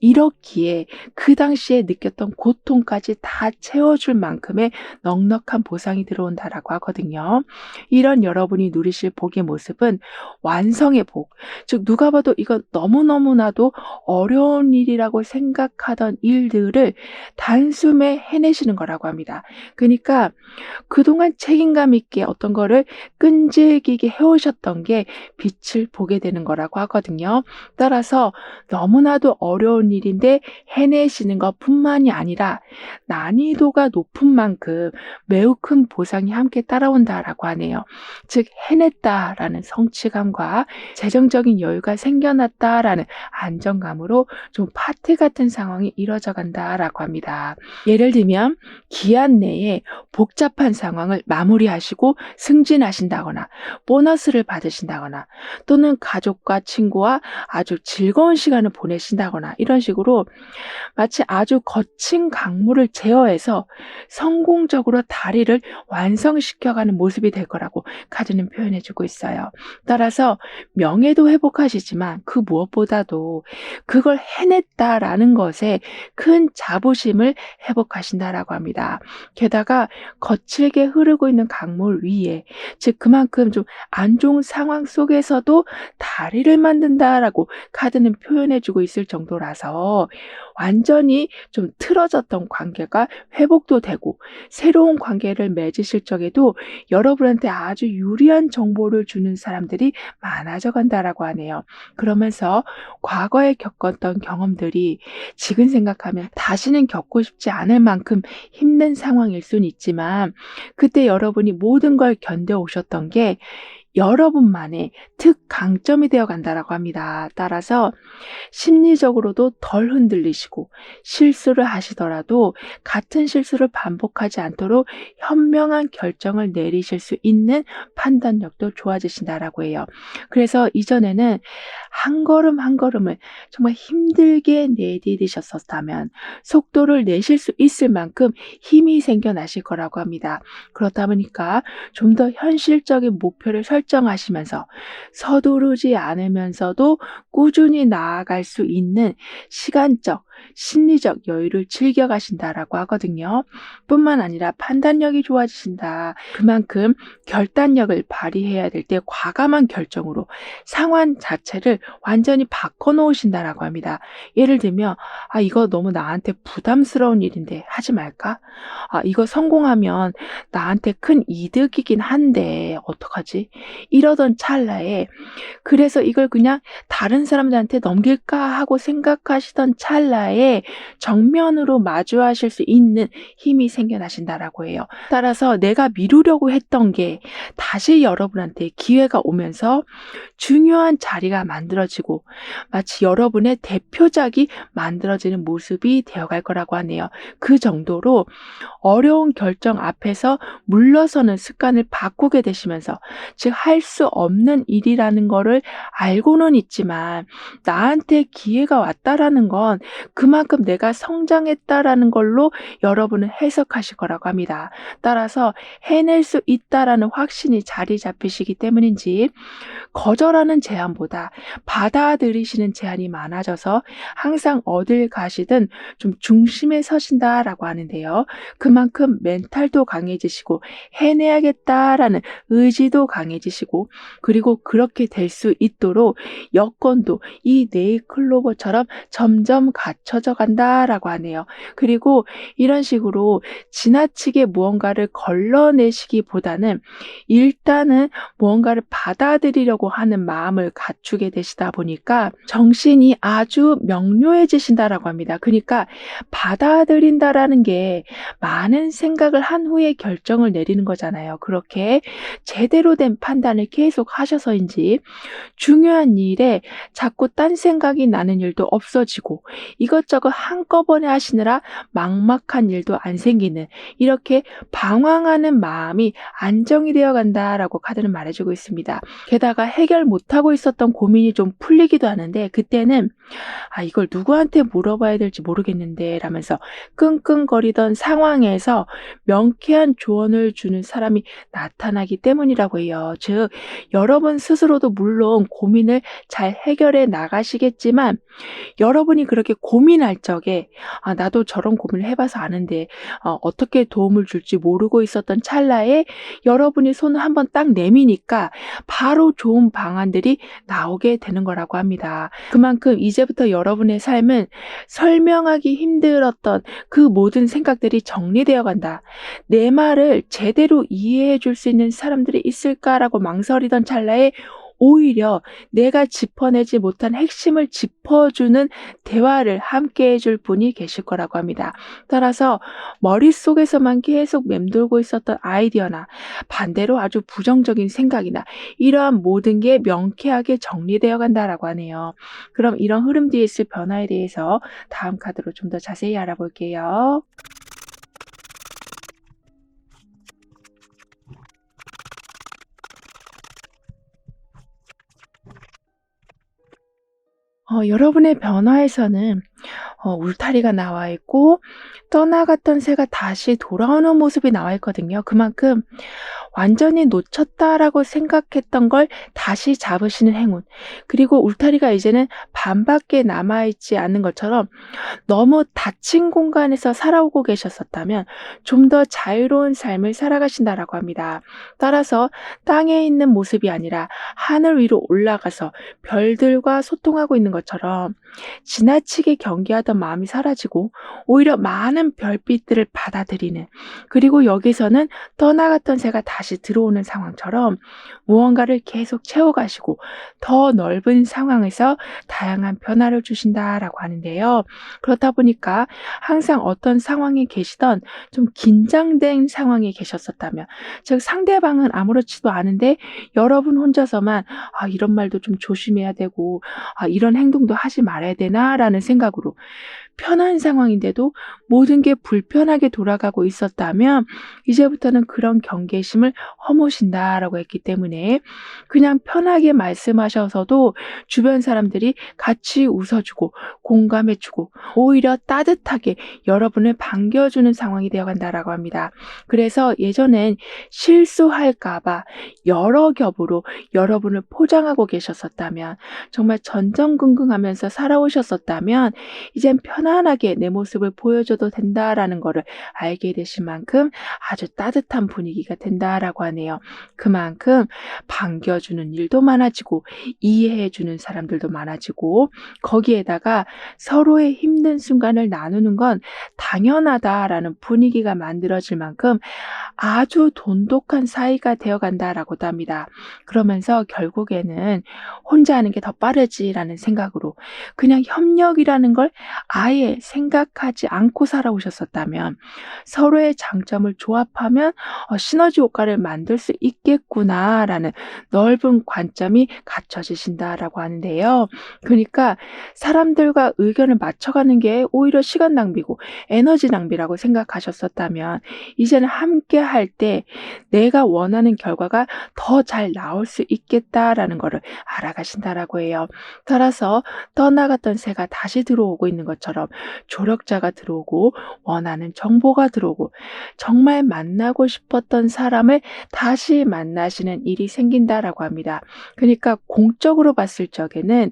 이렇기에 그 당시에 느꼈던 고통까지 다 채워줄 만큼의 넉넉한 보상이 들어온다라고 하거든요. 이런 여러분이 누리실 복의 모습은 완성의 복, 즉 누가 봐도 이건 너무너무나도 어려운 일이라고 생각하던 일들을 단숨에 해내시는 거라고 합니다. 그러니까 그동안 책임감 있게 어떤 거를 끈질기게 해오셨던 게 빛을 보게 되는 거라고 하거든요. 따라서 너무나도 어려운 일인데 해내시는 것뿐만이 아니라 난이도가 높은 만큼 매우 큰 보상이 함께 따라온다라고 하네요. 즉 해냈다라는 성취감과 재정적인 여유가 생겨났다라는 안정감으로 좀 파티 같은 상황이 이뤄져 간다라고 합니다. 예를 들면 기한 내에 복잡한 상황을 마무리하시고 승진하신다거나 보너스를 받으신다거나 또는 가족과 친구와 아주 즐거운 시간을 보내신다거나 이런 식으로 마치 아주 거친 강물을 제어해서 성공적으로 다리를 완성시켜가는 모습이 될 거라고 카드는 표현해주고 있어요. 따라서 명예도 회복하시지만 그 무엇보다도 그걸 해냈다라는 것에 큰 자부심을 회복하신다라고 합니다. 게다가 거칠게 흐르고 있는 강물 위에 즉 그만큼 좀 안 좋은 상황 속에서도 다리를 만든다라고 카드는 표현해주고 있을 정도라서 완전히 좀 틀어졌던 관계가 회복도 되고 새로운 관계를 맺으실 적에도 여러분한테 아주 유리한 정보를 주는 사람들이 많아져 간다라고 하네요. 그러면서 과거에 겪었던 경험들이 지금 생각하면 다시는 겪고 싶지 않을 만큼 힘든 상황일 수는 있지만 그때 여러분이 모든 걸 견뎌오셨던 게 여러분만의 특강점이 되어 간다라고 합니다. 따라서 심리적으로도 덜 흔들리시고 실수를 하시더라도 같은 실수를 반복하지 않도록 현명한 결정을 내리실 수 있는 판단력도 좋아지신다라고 해요. 그래서 이전에는 한 걸음 한 걸음을 정말 힘들게 내디디셨었다면 속도를 내실 수 있을 만큼 힘이 생겨나실 거라고 합니다. 그렇다 보니까 좀 더 현실적인 목표를 설정하시면서 서두르지 않으면서도 꾸준히 나아갈 수 있는 시간적, 심리적 여유를 즐겨가신다라고 하거든요. 뿐만 아니라 판단력이 좋아지신다. 그만큼 결단력을 발휘해야 될 때 과감한 결정으로 상황 자체를 완전히 바꿔놓으신다라고 합니다. 예를 들면 이거 너무 나한테 부담스러운 일인데 하지 말까? 이거 성공하면 나한테 큰 이득이긴 한데 어떡하지? 이러던 찰나에 그래서 이걸 그냥 다른 사람들한테 넘길까 하고 생각하시던 찰나에 정면으로 마주하실 수 있는 힘이 생겨나신다라고 해요. 따라서 내가 미루려고 했던 게 다시 여러분한테 기회가 오면서 중요한 자리가 만들어지고 마치 여러분의 대표작이 만들어지는 모습이 되어갈 거라고 하네요. 그 정도로 어려운 결정 앞에서 물러서는 습관을 바꾸게 되시면서 즉 할 수 없는 일이라는 거를 알고는 있지만 나한테 기회가 왔다라는 건 그만큼 내가 성장했다라는 걸로 여러분은 해석하실 거라고 합니다. 따라서 해낼 수 있다라는 확신이 자리 잡히시기 때문인지 거절하는 제안보다 받아들이시는 제안이 많아져서 항상 어딜 가시든 좀 중심에 서신다라고 하는데요. 그만큼 멘탈도 강해지시고 해내야겠다라는 의지도 강해지시고 그리고 그렇게 될 수 있도록 여건도 이 네잎클로버처럼 점점 갖춰져 간다라고 하네요. 그리고 이런 식으로 지나치게 무언가를 걸러내시기보다는 일단은 무언가를 받아들이려고 하는 마음을 갖추게 되시다 보니까 정신이 아주 명료해지신다라고 합니다. 그러니까 받아들인다라는 게 많은 생각을 한 후에 결정을 내리는 거잖아요. 그렇게 제대로 된 판단을 계속 하셔서인지 중요한 일에 자꾸 딴 생각이 나는 일도 없어지고 이것 이것저것 한꺼번에 하시느라 막막한 일도 안 생기는, 이렇게 방황하는 마음이 안정이 되어 간다라고 카드는 말해주고 있습니다. 게다가 해결 못하고 있었던 고민이 좀 풀리기도 하는데, 그때는 이걸 누구한테 물어봐야 될지 모르겠는데 라면서 끙끙거리던 상황에서 명쾌한 조언을 주는 사람이 나타나기 때문이라고 해요. 즉, 여러분 스스로도 물론 고민을 잘 해결해 나가시겠지만, 여러분이 그렇게 고민할 적에 나도 저런 고민을 해봐서 아는데 어떻게 도움을 줄지 모르고 있었던 찰나에 여러분이 손을 한번 딱 내미니까 바로 좋은 방안들이 나오게 되는 거라고 합니다. 그만큼 이제부터 여러분의 삶은 설명하기 힘들었던 그 모든 생각들이 정리되어 간다. 내 말을 제대로 이해해 줄 수 있는 사람들이 있을까라고 망설이던 찰나에 오히려 내가 짚어내지 못한 핵심을 짚어주는 대화를 함께 해줄 분이 계실 거라고 합니다. 따라서 머릿속에서만 계속 맴돌고 있었던 아이디어나 반대로 아주 부정적인 생각이나 이러한 모든 게 명쾌하게 정리되어 간다라고 하네요. 그럼 이런 흐름 뒤에 있을 변화에 대해서 다음 카드로 좀 더 자세히 알아볼게요. 여러분의 변화에서는 울타리가 나와 있고 떠나갔던 새가 다시 돌아오는 모습이 나와 있거든요. 그만큼 완전히 놓쳤다라고 생각했던 걸 다시 잡으시는 행운. 그리고 울타리가 이제는 반밖에 남아있지 않는 것처럼 너무 닫힌 공간에서 살아오고 계셨었다면 좀 더 자유로운 삶을 살아가신다라고 합니다. 따라서 땅에 있는 모습이 아니라 하늘 위로 올라가서 별들과 소통하고 있는 것처럼 지나치게 경계하던 마음이 사라지고 오히려 많은 별빛들을 받아들이는, 그리고 여기서는 떠나갔던 새가 다시 들어오는 상황처럼 무언가를 계속 채워가시고 더 넓은 상황에서 다양한 변화를 주신다라고 하는데요. 그렇다 보니까 항상 어떤 상황에 계시던 좀 긴장된 상황에 계셨었다면, 즉 상대방은 아무렇지도 않은데 여러분 혼자서만 이런 말도 좀 조심해야 되고 이런 행동도 하지 말아야 되나라는 생각으로 편한 상황인데도 모든 게 불편하게 돌아가고 있었다면, 이제부터는 그런 경계심을 허무신다라고 했기 때문에 그냥 편하게 말씀하셔서도 주변 사람들이 같이 웃어주고 공감해주고 오히려 따뜻하게 여러분을 반겨주는 상황이 되어간다라고 합니다. 그래서 예전엔 실수할까봐 여러 겹으로 여러분을 포장하고 계셨었다면, 정말 전전긍긍하면서 살아오셨었다면, 이젠 편안하게 내 모습을 보여줘도 된다라는 거를 알게 되신 만큼 아주 따뜻한 분위기가 된다라고 하네요. 그만큼 반겨주는 일도 많아지고 이해해주는 사람들도 많아지고, 거기에다가 서로의 힘든 순간을 나누는 건 당연하다라는 분위기가 만들어질 만큼 아주 돈독한 사이가 되어간다라고도 합니다. 그러면서 결국에는 혼자 하는 게 더 빠르지라는 생각으로 그냥 협력이라는 걸 아예 생각하지 않고 살아오셨었다면, 서로의 장점을 조합하면 시너지 효과를 만들 수 있겠구나라는 넓은 관점이 갖춰지신다라고 하는데요. 그러니까 사람들과 의견을 맞춰가는 게 오히려 시간 낭비고 에너지 낭비라고 생각하셨었다면, 이제는 함께 할 때 내가 원하는 결과가 더 잘 나올 수 있겠다라는 거를 알아가신다라고 해요. 따라서 떠나갔던 새가 다시 들어오고 있는 것처럼 조력자가 들어오고 원하는 정보가 들어오고 정말 만나고 싶었던 사람을 다시 만나시는 일이 생긴다라고 합니다. 그러니까 공적으로 봤을 적에는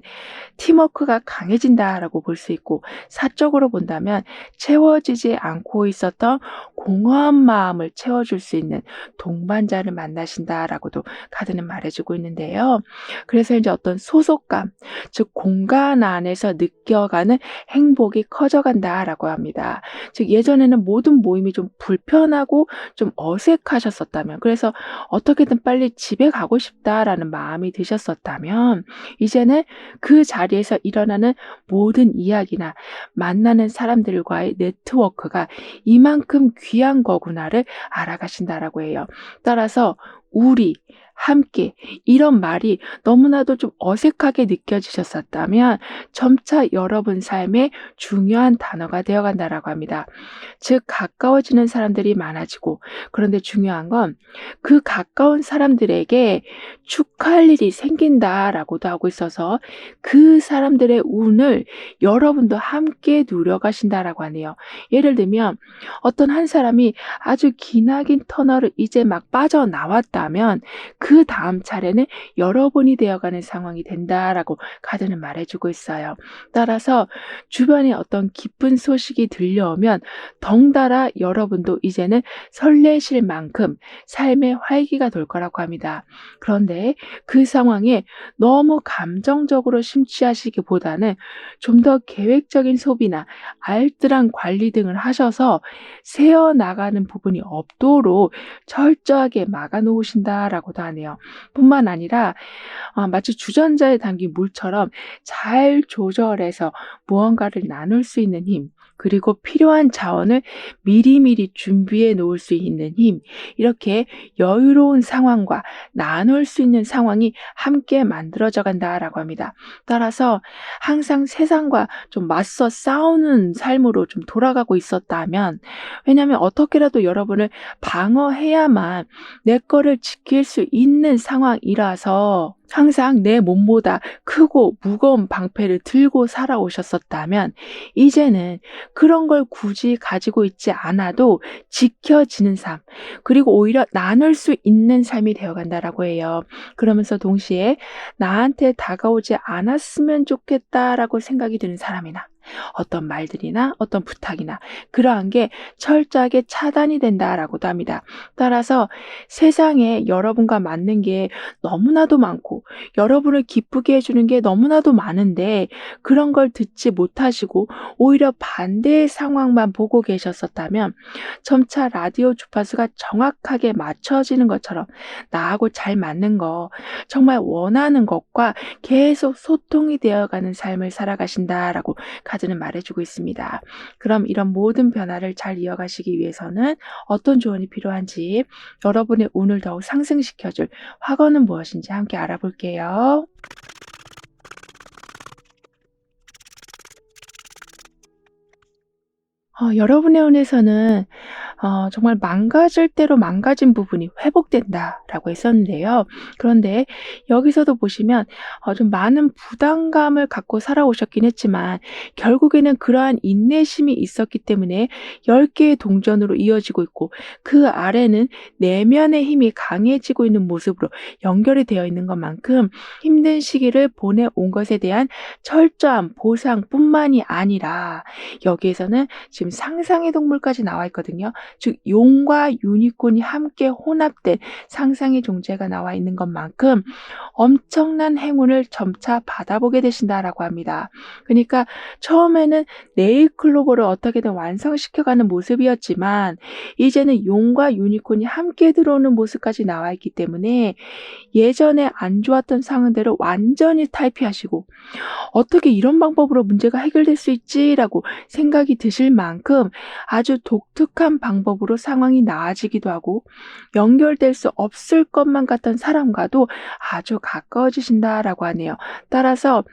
팀워크가 강해진다라고 볼 수 있고, 사적으로 본다면 채워지지 않고 있었던 공허한 마음을 채워줄 수 있는 동반자를 만나신다라고도 카드는 말해주고 있는데요. 그래서 이제 어떤 소속감, 즉 공간 안에서 느껴가는 행복이 커져간다라고 합니다. 즉 예전에는 모든 모임이 좀 불편하고 좀 어색하셨었다면, 그래서 어떻게든 빨리 집에 가고 싶다라는 마음이 드셨었다면, 이제는 그 자리에서 일어나는 모든 이야기나 만나는 사람들과의 네트워크가 이만큼 귀한 거구나를 알아가신다라고 해요. 따라서 우리, 함께 이런 말이 너무나도 좀 어색하게 느껴지셨었다면 점차 여러분 삶에 중요한 단어가 되어 간다라고 합니다. 즉 가까워지는 사람들이 많아지고 그런데 중요한 건 그 가까운 사람들에게 축하할 일이 생긴다라고도 하고 있어서 그 사람들의 운을 여러분도 함께 누려가신다라고 하네요. 예를 들면 어떤 한 사람이 아주 기나긴 터널을 이제 막 빠져나왔다면 그다음 차례는 여러분이 되어가는 상황이 된다라고 카드는 말해주고 있어요. 따라서 주변에 어떤 기쁜 소식이 들려오면 덩달아 여러분도 이제는 설레실 만큼 삶의 활기가 돌 거라고 합니다. 그런데 그 상황에 너무 감정적으로 심취하시기보다는 좀 더 계획적인 소비나 알뜰한 관리 등을 하셔서 새어나가는 부분이 없도록 철저하게 막아 놓으신다라고도 하네요. 뿐만 아니라 마치 주전자에 담긴 물처럼 잘 조절해서 무언가를 나눌 수 있는 힘, 그리고 필요한 자원을 미리미리 준비해 놓을 수 있는 힘, 이렇게 여유로운 상황과 나눌 수 있는 상황이 함께 만들어져 간다라고 합니다. 따라서 항상 세상과 좀 맞서 싸우는 삶으로 좀 돌아가고 있었다면, 왜냐하면 어떻게라도 여러분을 방어해야만 내 거를 지킬 수 있는 상황이라서 항상 내 몸보다 크고 무거운 방패를 들고 살아오셨었다면 이제는 그런 걸 굳이 가지고 있지 않아도 지켜지는 삶, 그리고 오히려 나눌 수 있는 삶이 되어간다라고 해요. 그러면서 동시에 나한테 다가오지 않았으면 좋겠다라고 생각이 드는 사람이나 어떤 말들이나 어떤 부탁이나 그러한 게 철저하게 차단이 된다라고도 합니다. 따라서 세상에 여러분과 맞는 게 너무나도 많고 여러분을 기쁘게 해주는 게 너무나도 많은데 그런 걸 듣지 못하시고 오히려 반대의 상황만 보고 계셨었다면 점차 라디오 주파수가 정확하게 맞춰지는 것처럼 나하고 잘 맞는 거, 정말 원하는 것과 계속 소통이 되어가는 삶을 살아가신다라고 카드는 말해주고 있습니다. 그럼 이런 모든 변화를 잘 이어가시기 위해서는 어떤 조언이 필요한지, 여러분의 운을 더욱 상승시켜줄 화건은 무엇인지 함께 알아볼게요. 여러분의 운에서는 정말 망가질 대로 망가진 부분이 회복된다라고 했었는데요. 그런데 여기서도 보시면 좀 많은 부담감을 갖고 살아오셨긴 했지만 결국에는 그러한 인내심이 있었기 때문에 10개의 동전으로 이어지고 있고 그 아래는 내면의 힘이 강해지고 있는 모습으로 연결이 되어 있는 것만큼 힘든 시기를 보내온 것에 대한 철저한 보상뿐만이 아니라 여기에서는 지금 상상의 동물까지 나와 있거든요. 즉 용과 유니콘이 함께 혼합된 상상의 존재가 나와 있는 것만큼 엄청난 행운을 점차 받아보게 되신다라고 합니다. 그러니까 처음에는 네일클로버를 어떻게든 완성시켜가는 모습이었지만 이제는 용과 유니콘이 함께 들어오는 모습까지 나와 있기 때문에 예전에 안 좋았던 상황들을 완전히 탈피하시고 어떻게 이런 방법으로 문제가 해결될 수 있지라고 생각이 드실 만큼 아주 독특한 방법으로 상황이 나아지기도 하고 연결될 수 없을 것만 같던 사람과도 아주 가까워지신다라고 하네요. 따라서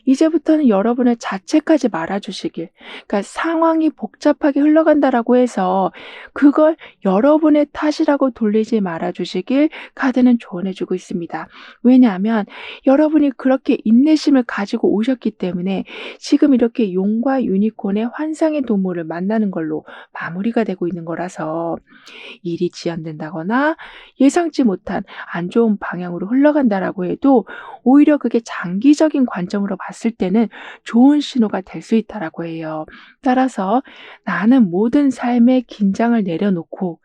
이제부터는 여러분을 자책하지 말아주시길, 그러니까 상황이 복잡하게 흘러간다라고 해서 그걸 여러분의 탓이라고 돌리지 말아주시길 카드는 조언해주고 있습니다. 왜냐하면 여러분이 그렇게 인내심을 가지고 오셨기 때문에 지금 이렇게 용과 유니콘의 환상의 동물을 만나는 걸로 마무리가 되고 있는 거라서 일이 지연된다거나 예상치 못한 안 좋은 방향으로 흘러간다라고 해도 오히려 그게 장기적인 관점으로 봤을 때는 좋은 신호가 될 수 있다라고 해요. 따라서 나는 모든 삶의 긴장을 내려놓고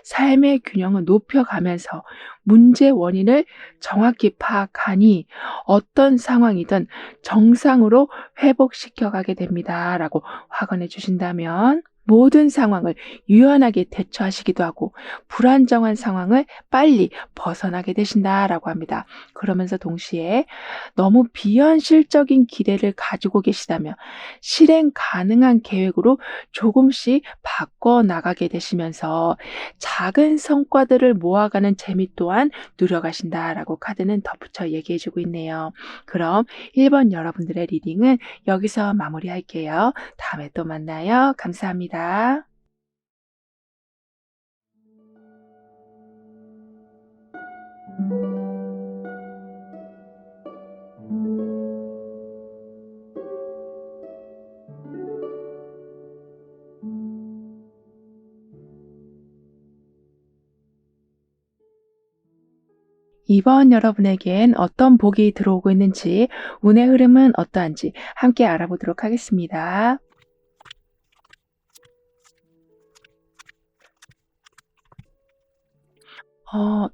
삶의 균형을 높여가면서 문제 원인을 정확히 파악하니 어떤 상황이든 정상으로 회복시켜 가게 됩니다라고 확언해 주신다면 모든 상황을 유연하게 대처하시기도 하고 불안정한 상황을 빨리 벗어나게 되신다라고 합니다. 그러면서 동시에 너무 비현실적인 기대를 가지고 계시다면 실행 가능한 계획으로 조금씩 바꿔 나가게 되시면서 작은 성과들을 모아가는 재미 또한 누려가신다라고 카드는 덧붙여 얘기해 주고 있네요. 그럼 1번 여러분들의 리딩은 여기서 마무리할게요. 다음에 또 만나요. 감사합니다. 이번 여러분에겐 어떤 복이 들어오고 있는지, 운의 흐름은 어떠한지 함께 알아보도록 하겠습니다.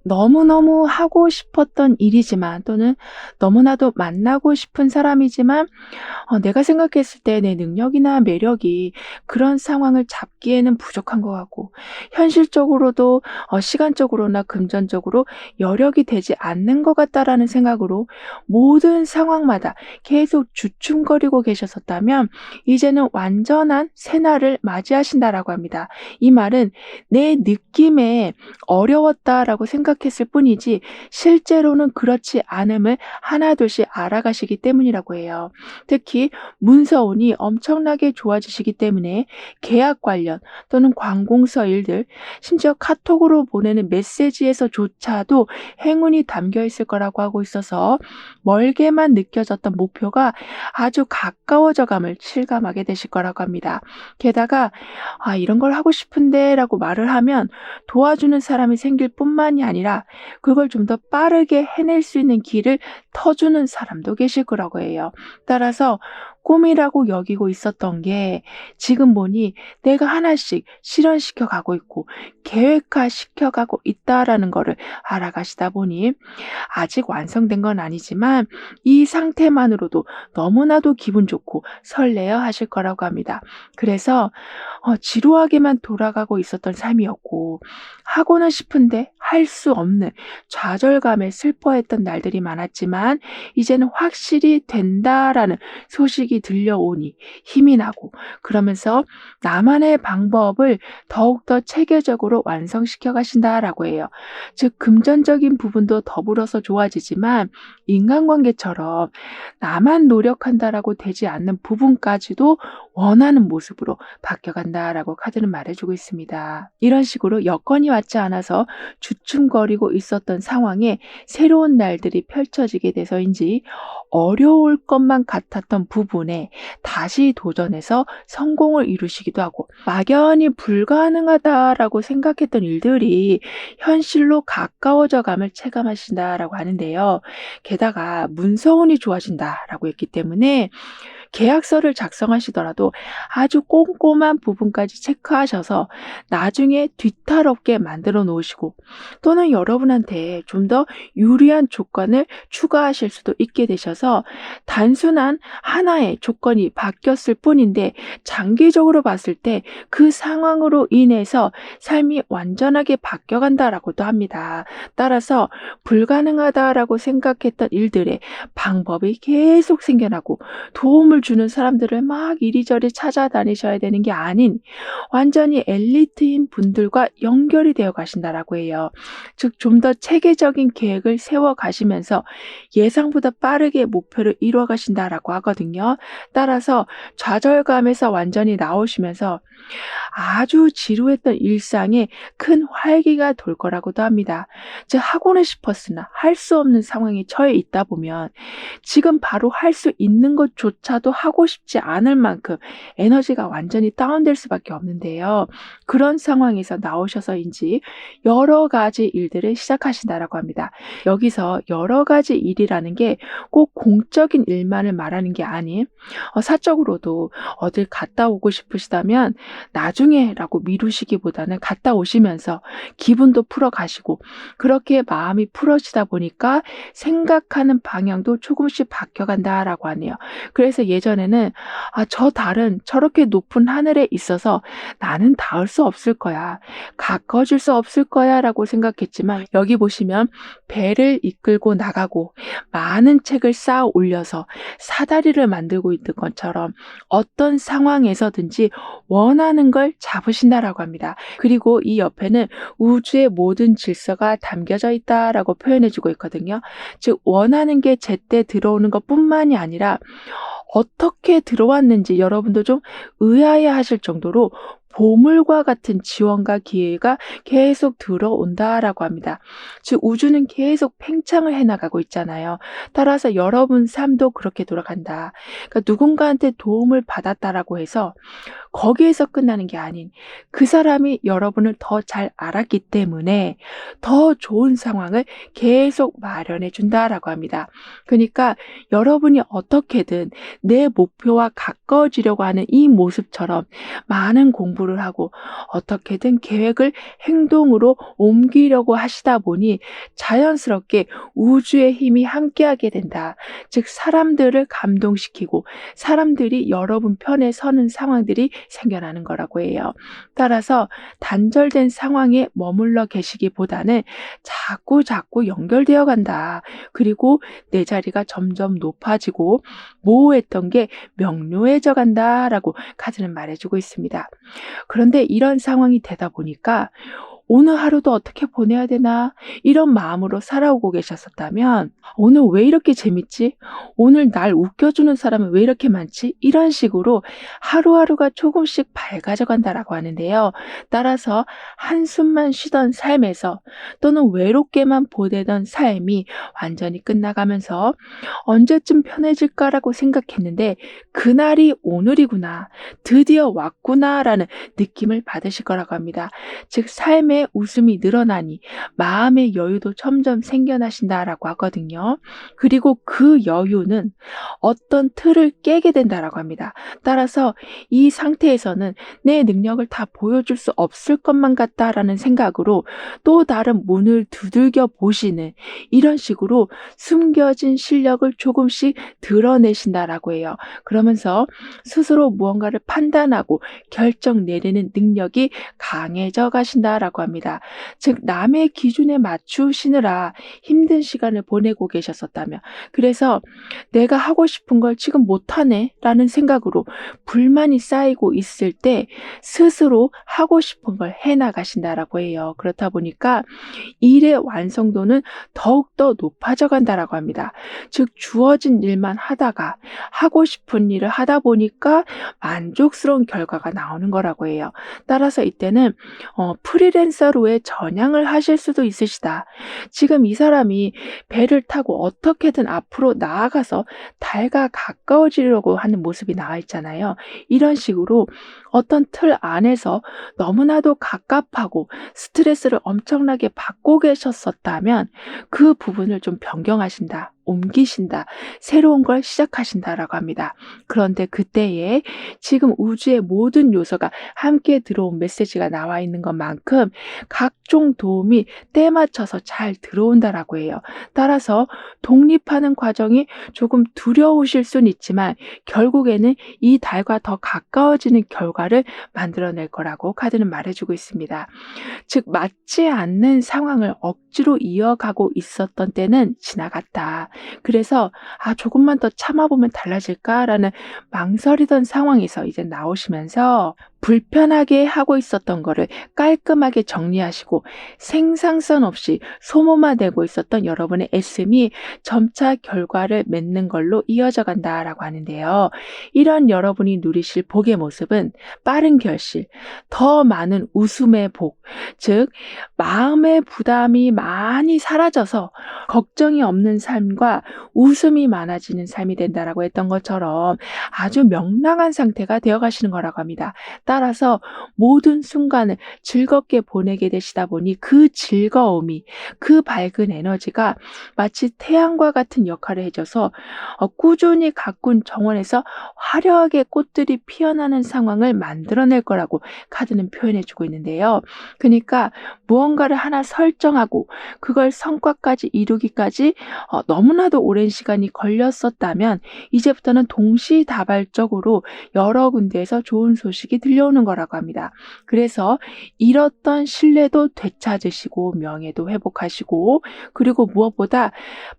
너무너무 하고 싶었던 일이지만 또는 너무나도 만나고 싶은 사람이지만 내가 생각했을 때 내 능력이나 매력이 그런 상황을 잡기에는 부족한 것 같고 현실적으로도 시간적으로나 금전적으로 여력이 되지 않는 것 같다라는 생각으로 모든 상황마다 계속 주춤거리고 계셨었다면 이제는 완전한 새날을 맞이하신다라고 합니다. 이 말은 내 느낌에 어려웠다라고 생각했을 뿐이지 실제로는 그렇지 않음을 하나둘씩 알아가시기 때문이라고 해요. 특히 문서운이 엄청나게 좋아지시기 때문에 계약 관련 또는 관공서 일들, 심지어 카톡으로 보내는 메시지에서조차도 행운이 담겨 있을 거라고 하고 있어서 멀게만 느껴졌던 목표가 아주 가까워져 감을 실감하게 되실 거라고 합니다. 게다가 이런 걸 하고 싶은데 라고 말을 하면 도와주는 사람이 생길 뿐만이 아니라 그걸 좀 더 빠르게 해낼 수 있는 길을 터주는 사람도 계실 거라고 해요. 따라서 꿈이라고 여기고 있었던 게 지금 보니 내가 하나씩 실현시켜 가고 있고 계획화 시켜 가고 있다라는 거를 알아가시다 보니 아직 완성된 건 아니지만 이 상태만으로도 너무나도 기분 좋고 설레어 하실 거라고 합니다. 그래서 지루하게만 돌아가고 있었던 삶이었고 하고는 싶은데 할 수 없는 좌절감에 슬퍼했던 날들이 많았지만 이제는 확실히 된다라는 소식이 들려오니 힘이 나고 그러면서 나만의 방법을 더욱더 체계적으로 완성시켜 가신다라고 해요. 즉 금전적인 부분도 더불어서 좋아지지만 인간관계처럼 나만 노력한다라고 되지 않는 부분까지도 원하는 모습으로 바뀌어간다라고 카드는 말해주고 있습니다. 이런 식으로 여건이 왔지 않아서 주춤거리고 있었던 상황에 새로운 날들이 펼쳐지게 돼서인지 어려울 것만 같았던 부분에 다시 도전해서 성공을 이루시기도 하고 막연히 불가능하다라고 생각했던 일들이 현실로 가까워져 감을 체감하신다라고 하는데요. 게다가 문서운이 좋아진다라고 했기 때문에 계약서를 작성하시더라도 아주 꼼꼼한 부분까지 체크하셔서 나중에 뒤탈 없게 만들어 놓으시고 또는 여러분한테 좀 더 유리한 조건을 추가하실 수도 있게 되셔서 단순한 하나의 조건이 바뀌었을 뿐인데 장기적으로 봤을 때 그 상황으로 인해서 삶이 완전하게 바뀌어간다라고도 합니다. 따라서 불가능하다라고 생각했던 일들의 방법이 계속 생겨나고 도움을 주는 사람들을 막 이리저리 찾아다니셔야 되는 게 아닌 완전히 엘리트인 분들과 연결이 되어 가신다라고 해요. 즉 좀 더 체계적인 계획을 세워 가시면서 예상보다 빠르게 목표를 이루어 가신다라고 하거든요. 따라서 좌절감에서 완전히 나오시면서 아주 지루했던 일상에 큰 활기가 돌 거라고도 합니다. 즉 하고는 싶었으나 할 수 없는 상황에 처해 있다 보면 지금 바로 할 수 있는 것조차도 하고 싶지 않을 만큼 에너지가 완전히 다운될 수밖에 없는데요. 그런 상황에서 나오셔서인지 여러 가지 일들을 시작하신다라고 합니다. 여기서 여러 가지 일이라는 게 꼭 공적인 일만을 말하는 게 아닌 사적으로도 어딜 갔다 오고 싶으시다면 나중에라고 미루시기보다는 갔다 오시면서 기분도 풀어가시고 그렇게 마음이 풀어지다 보니까 생각하는 방향도 조금씩 바뀌어간다라고 하네요. 그래서 예전에는 저 달은 저렇게 높은 하늘에 있어서 나는 닿을 수 없을 거야. 가까워질 수 없을 거야라고 생각했지만 여기 보시면 배를 이끌고 나가고 많은 책을 쌓아 올려서 사다리를 만들고 있는 것처럼 어떤 상황에서든지 원하는 걸 잡으신다라고 합니다. 그리고 이 옆에는 우주의 모든 질서가 담겨져 있다라고 표현해주고 있거든요. 즉 원하는 게 제때 들어오는 것뿐만이 아니라 어떻게 들어왔는지 여러분도 좀 의아해하실 정도로 보물과 같은 지원과 기회가 계속 들어온다라고 합니다. 즉 우주는 계속 팽창을 해나가고 있잖아요. 따라서 여러분 삶도 그렇게 돌아간다. 그러니까 누군가한테 도움을 받았다라고 해서 거기에서 끝나는 게 아닌 그 사람이 여러분을 더 잘 알았기 때문에 더 좋은 상황을 계속 마련해 준다라고 합니다. 그러니까 여러분이 어떻게든 내 목표와 가까워지려고 하는 이 모습처럼 많은 공부를 하고 어떻게든 계획을 행동으로 옮기려고 하시다 보니 자연스럽게 우주의 힘이 함께하게 된다. 즉 사람들을 감동시키고 사람들이 여러분 편에 서는 상황들이 생겨나는 거라고 해요. 따라서 단절된 상황에 머물러 계시기보다는 자꾸 연결되어 간다. 그리고 내 자리가 점점 높아지고 모호했던 게 명료해져 간다라고 카드는 말해주고 있습니다. 그런데 이런 상황이 되다 보니까 오늘 하루도 어떻게 보내야 되나 이런 마음으로 살아오고 계셨었다면 오늘 왜 이렇게 재밌지? 오늘 날 웃겨주는 사람은 왜 이렇게 많지? 이런 식으로 하루하루가 조금씩 밝아져 간다라고 하는데요. 따라서 한숨만 쉬던 삶에서 또는 외롭게만 보내던 삶이 완전히 끝나가면서 언제쯤 편해질까라고 생각했는데 그날이 오늘이구나. 드디어 왔구나라는 느낌을 받으실 거라고 합니다. 즉 삶의 웃음이 늘어나니 마음의 여유도 점점 생겨나신다라고 하거든요. 그리고 그 여유는 어떤 틀을 깨게 된다라고 합니다. 따라서 이 상태에서는 내 능력을 다 보여줄 수 없을 것만 같다라는 생각으로 또 다른 문을 두들겨 보시는 이런 식으로 숨겨진 실력을 조금씩 드러내신다라고 해요. 그러면서 스스로 무언가를 판단하고 결정 내리는 능력이 강해져 가신다라고 합니다. 즉 남의 기준에 맞추시느라 힘든 시간을 보내고 계셨었다면 그래서 내가 하고 싶은 걸 지금 못하네 라는 생각으로 불만이 쌓이고 있을 때 스스로 하고 싶은 걸 해나가신다라고 해요. 그렇다 보니까 일의 완성도는 더욱더 높아져 간다라고 합니다. 즉 주어진 일만 하다가 하고 싶은 일을 하다 보니까 만족스러운 결과가 나오는 거라고 해요. 따라서 이때는 프리랜서로의 전향을 하실 수도 있으시다. 지금 이 사람이 배를 타고 어떻게든 앞으로 나아가서 달과 가까워지려고 하는 모습이 나와 있잖아요. 이런 식으로 어떤 틀 안에서 너무나도 갑갑하고 스트레스를 엄청나게 받고 계셨었다면 그 부분을 좀 변경하신다. 옮기신다. 새로운 걸 시작하신다라고 합니다. 그런데 그때에 지금 우주의 모든 요소가 함께 들어온 메시지가 나와 있는 것만큼 각종 도움이 때 맞춰서 잘 들어온다라고 해요. 따라서 독립하는 과정이 조금 두려우실 수는 있지만 결국에는 이 달과 더 가까워지는 결과를 만들어낼 거라고 카드는 말해주고 있습니다. 즉 맞지 않는 상황을 억지로 이어가고 있었던 때는 지나갔다. 그래서 조금만 더 참아보면 달라질까라는 망설이던 상황에서 이제 나오시면서 불편하게 하고 있었던 거를 깔끔하게 정리하시고 생산성 없이 소모만 되고 있었던 여러분의 애씀이 점차 결과를 맺는 걸로 이어져 간다라고 하는데요. 이런 여러분이 누리실 복의 모습은 빠른 결실, 더 많은 웃음의 복, 즉 마음의 부담이 많이 사라져서 걱정이 없는 삶과 웃음이 많아지는 삶이 된다라고 했던 것처럼 아주 명랑한 상태가 되어 가시는 거라고 합니다. 따라서 모든 순간을 즐겁게 보내게 되시다 보니 그 즐거움이, 그 밝은 에너지가 마치 태양과 같은 역할을 해 줘서 꾸준히 가꾼 정원에서 화려하게 꽃들이 피어나는 상황을 만들어낼 거라고 카드는 표현해 주고 있는데요. 그니까 무언가를 하나 설정하고 그걸 성과까지 이루기까지 너무나도 오랜 시간이 걸렸었다면 이제부터는 동시다발적으로 여러 군데에서 좋은 소식이 들려오는 거라고 합니다. 그래서 잃었던 신뢰도 되찾으시고 명예도 회복하시고, 그리고 무엇보다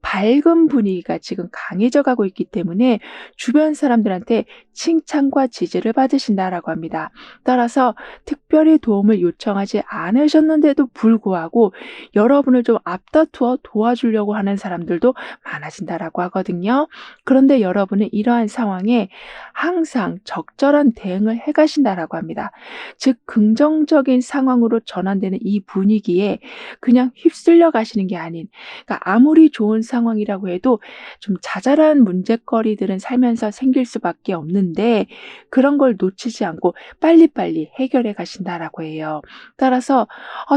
밝은 분위기가 지금 강해져 가고 있기 때문에 주변 사람들한테 칭찬과 지지를 받으신다라고 합니다. 따라서 특별히 도움을 요청하지 않으셨는데도 불구하고 여러분을 좀 앞다투어 도와주려고 하는 사람들도 많아진다라고 하거든요. 그런데 여러분은 이러한 상황에 항상 적절한 대응을 해 가신다라고 합니다. 즉 긍정적인 상황으로 전환되는 이 분위기에 그냥 휩쓸려 가시는 게 아닌, 그러니까 아무리 좋은 상황이라고 해도 좀 자잘한 문제거리들은 살면서 생길 수밖에 없는데 그런 걸 놓치지 않고 빨리빨리 해결해 가신다라고 해요. 따라서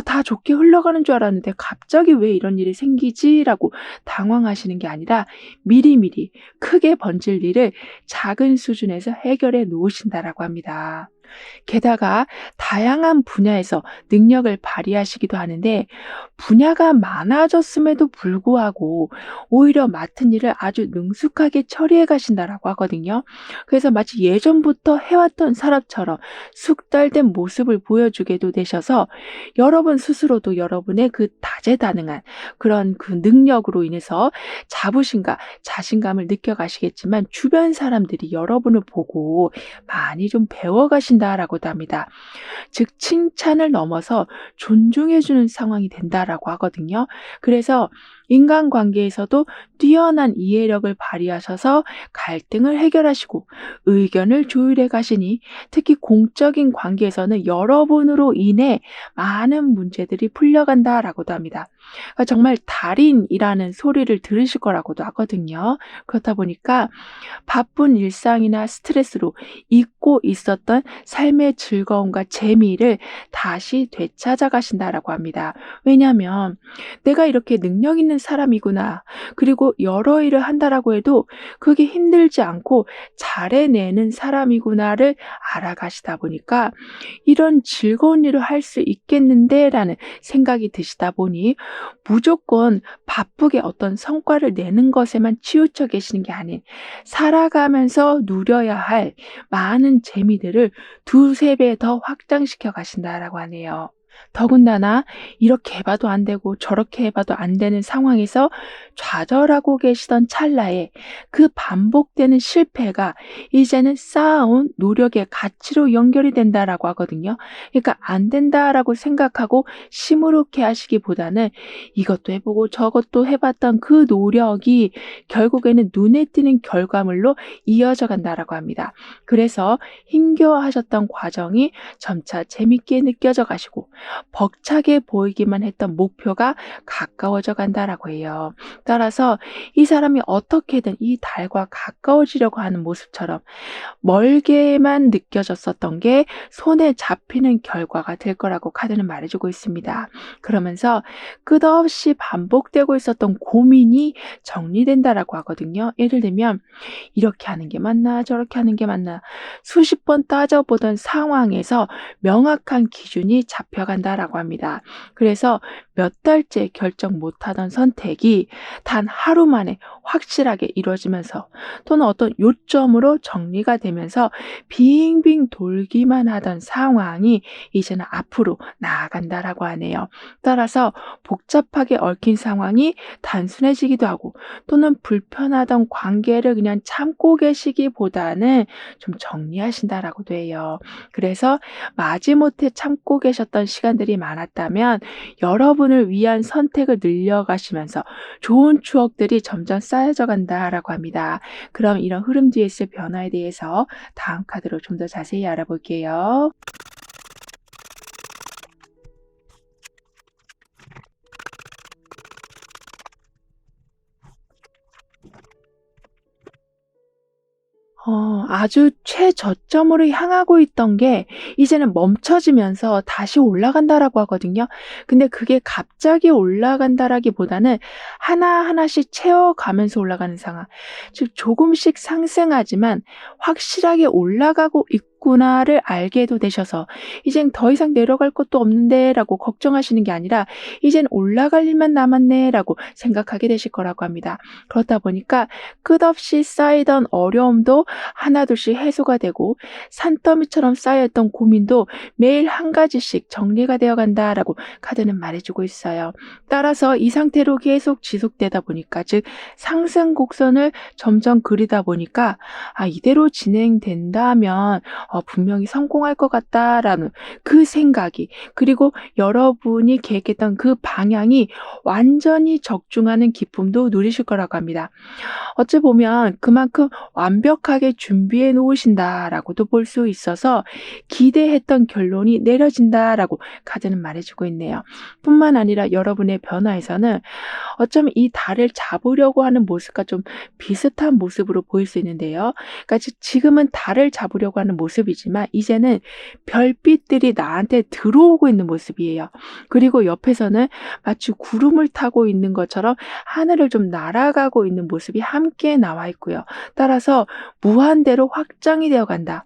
'다 좋게 흘러가는 줄 알았는데 갑자기 왜 이런 일이 생기지?'라고 당황하시는 게 아니라 미리미리 크게 번질 일을 작은 수준에서 해결해 놓으신다라고 합니다. 게다가 다양한 분야에서 능력을 발휘하시기도 하는데 분야가 많아졌음에도 불구하고 오히려 맡은 일을 아주 능숙하게 처리해 가신다라고 하거든요. 그래서 마치 예전부터 해왔던 사람처럼 숙달된 모습을 보여주게도 되셔서 여러분 스스로도 여러분의 그 다재다능한 그런 그 능력으로 인해서 자부심과 자신감을 느껴가시겠지만 주변 사람들이 여러분을 보고 많이 좀 배워가신다라고도 합니다. 즉 칭찬을 넘어서 존중해 주는 상황이 된다라고 하거든요. 그래서 인간관계에서도 뛰어난 이해력을 발휘하셔서 갈등을 해결하시고 의견을 조율해 가시니 특히 공적인 관계에서는 여러분으로 인해 많은 문제들이 풀려간다라고도 합니다. 그러니까 정말 달인이라는 소리를 들으실 거라고도 하거든요. 그렇다 보니까 바쁜 일상이나 스트레스로 잊고 있었던 삶의 즐거움과 재미를 다시 되찾아 가신다라고 합니다. 왜냐하면 '내가 이렇게 능력 있는 사람이구나. 그리고 여러 일을 한다라고 해도 그게 힘들지 않고 잘해내는 사람이구나.'를 알아가시다 보니까 '이런 즐거운 일을 할 수 있겠는데.'라는 생각이 드시다 보니 무조건 바쁘게 어떤 성과를 내는 것에만 치우쳐 계시는 게 아닌 살아가면서 누려야 할 많은 재미들을 두세 배 더 확장시켜 가신다라고 하네요. 더군다나 이렇게 해 봐도 안 되고 저렇게 해 봐도 안 되는 상황에서 좌절하고 계시던 찰나에 그 반복되는 실패가 이제는 쌓아온 노력의 가치로 연결이 된다라고 하거든요. 그러니까 '안 된다.'라고 생각하고 시무룩해 하시기보다는 이것도 해 보고 저것도 해 봤던 그 노력이 결국에는 눈에 띄는 결과물로 이어져 간다라고 합니다. 그래서 힘겨워하셨던 과정이 점차 재밌게 느껴져 가시고 벅차게 보이기만 했던 목표가 가까워져 간다라고 해요. 따라서 이 사람이 어떻게든 이 달과 가까워지려고 하는 모습처럼 멀게만 느껴졌었던 게 손에 잡히는 결과가 될 거라고 카드는 말해주고 있습니다. 그러면서 끝없이 반복되고 있었던 고민이 정리된다라고 하거든요. 예를 들면 이렇게 하는 게 맞나 저렇게 하는 게 맞나 수십 번 따져보던 상황에서 명확한 기준이 잡혀간다라고 합니다. 그래서 몇 달째 결정 못하던 선택이 단 하루 만에 확실하게 이루어지면서 또는 어떤 요점으로 정리가 되면서 빙빙 돌기만 하던 상황이 이제는 앞으로 나아간다라고 하네요. 따라서 복잡하게 얽힌 상황이 단순해지기도 하고 또는 불편하던 관계를 그냥 참고 계시기보다는 좀 정리하신다라고도 해요. 그래서 마지못해 참고 계셨던 시간들이 많았다면 여러분을 위한 선택을 늘려가시면서 좋은 추억들이 점점 쌓여져 간다라고 합니다. 그럼 이런 흐름 뒤에 있을 변화에 대해서 다음 카드로 좀 더 자세히 알아볼게요. 아주 최저점으로 향하고 있던 게 이제는 멈춰지면서 다시 올라간다라고 하거든요. 근데 그게 갑자기 올라간다라기보다는 하나하나씩 채워가면서 올라가는 상황. 즉 조금씩 상승하지만 확실하게 올라가고 있구나를 알게도 되셔서 이젠 더 이상 내려갈 것도 없는데라고 걱정하시는 게 아니라 이젠 올라갈 일만 남았네라고 생각하게 되실 거라고 합니다. 그렇다 보니까 끝없이 쌓이던 어려움도 하나둘씩 해소가 되고 산더미처럼 쌓여있던 고민도 매일 한 가지씩 정리가 되어 간다라고 카드는 말해주고 있어요. 따라서 이 상태로 계속 지속되다 보니까 즉 상승 곡선을 점점 그리다 보니까 이대로 진행된다면 분명히 성공할 것 같다라는 그 생각이 그리고 여러분이 계획했던 그 방향이 완전히 적중하는 기쁨도 누리실 거라고 합니다. 어찌 보면 그만큼 완벽하게 준비해 놓으신다라고도 볼 수 있어서 기대했던 결론이 내려진다라고 카드는 말해주고 있네요. 뿐만 아니라 여러분의 변화에서는 어쩌면 이 달을 잡으려고 하는 모습과 좀 비슷한 모습으로 보일 수 있는데요. 그러니까 지금은 달을 잡으려고 하는 모습이지만 이제는 별빛들이 나한테 들어오고 있는 모습이에요. 그리고 옆에서는 마치 구름을 타고 있는 것처럼 하늘을 좀 날아가고 있는 모습이 함께 나와 있고요. 따라서 무한대로 확장이 되어 간다.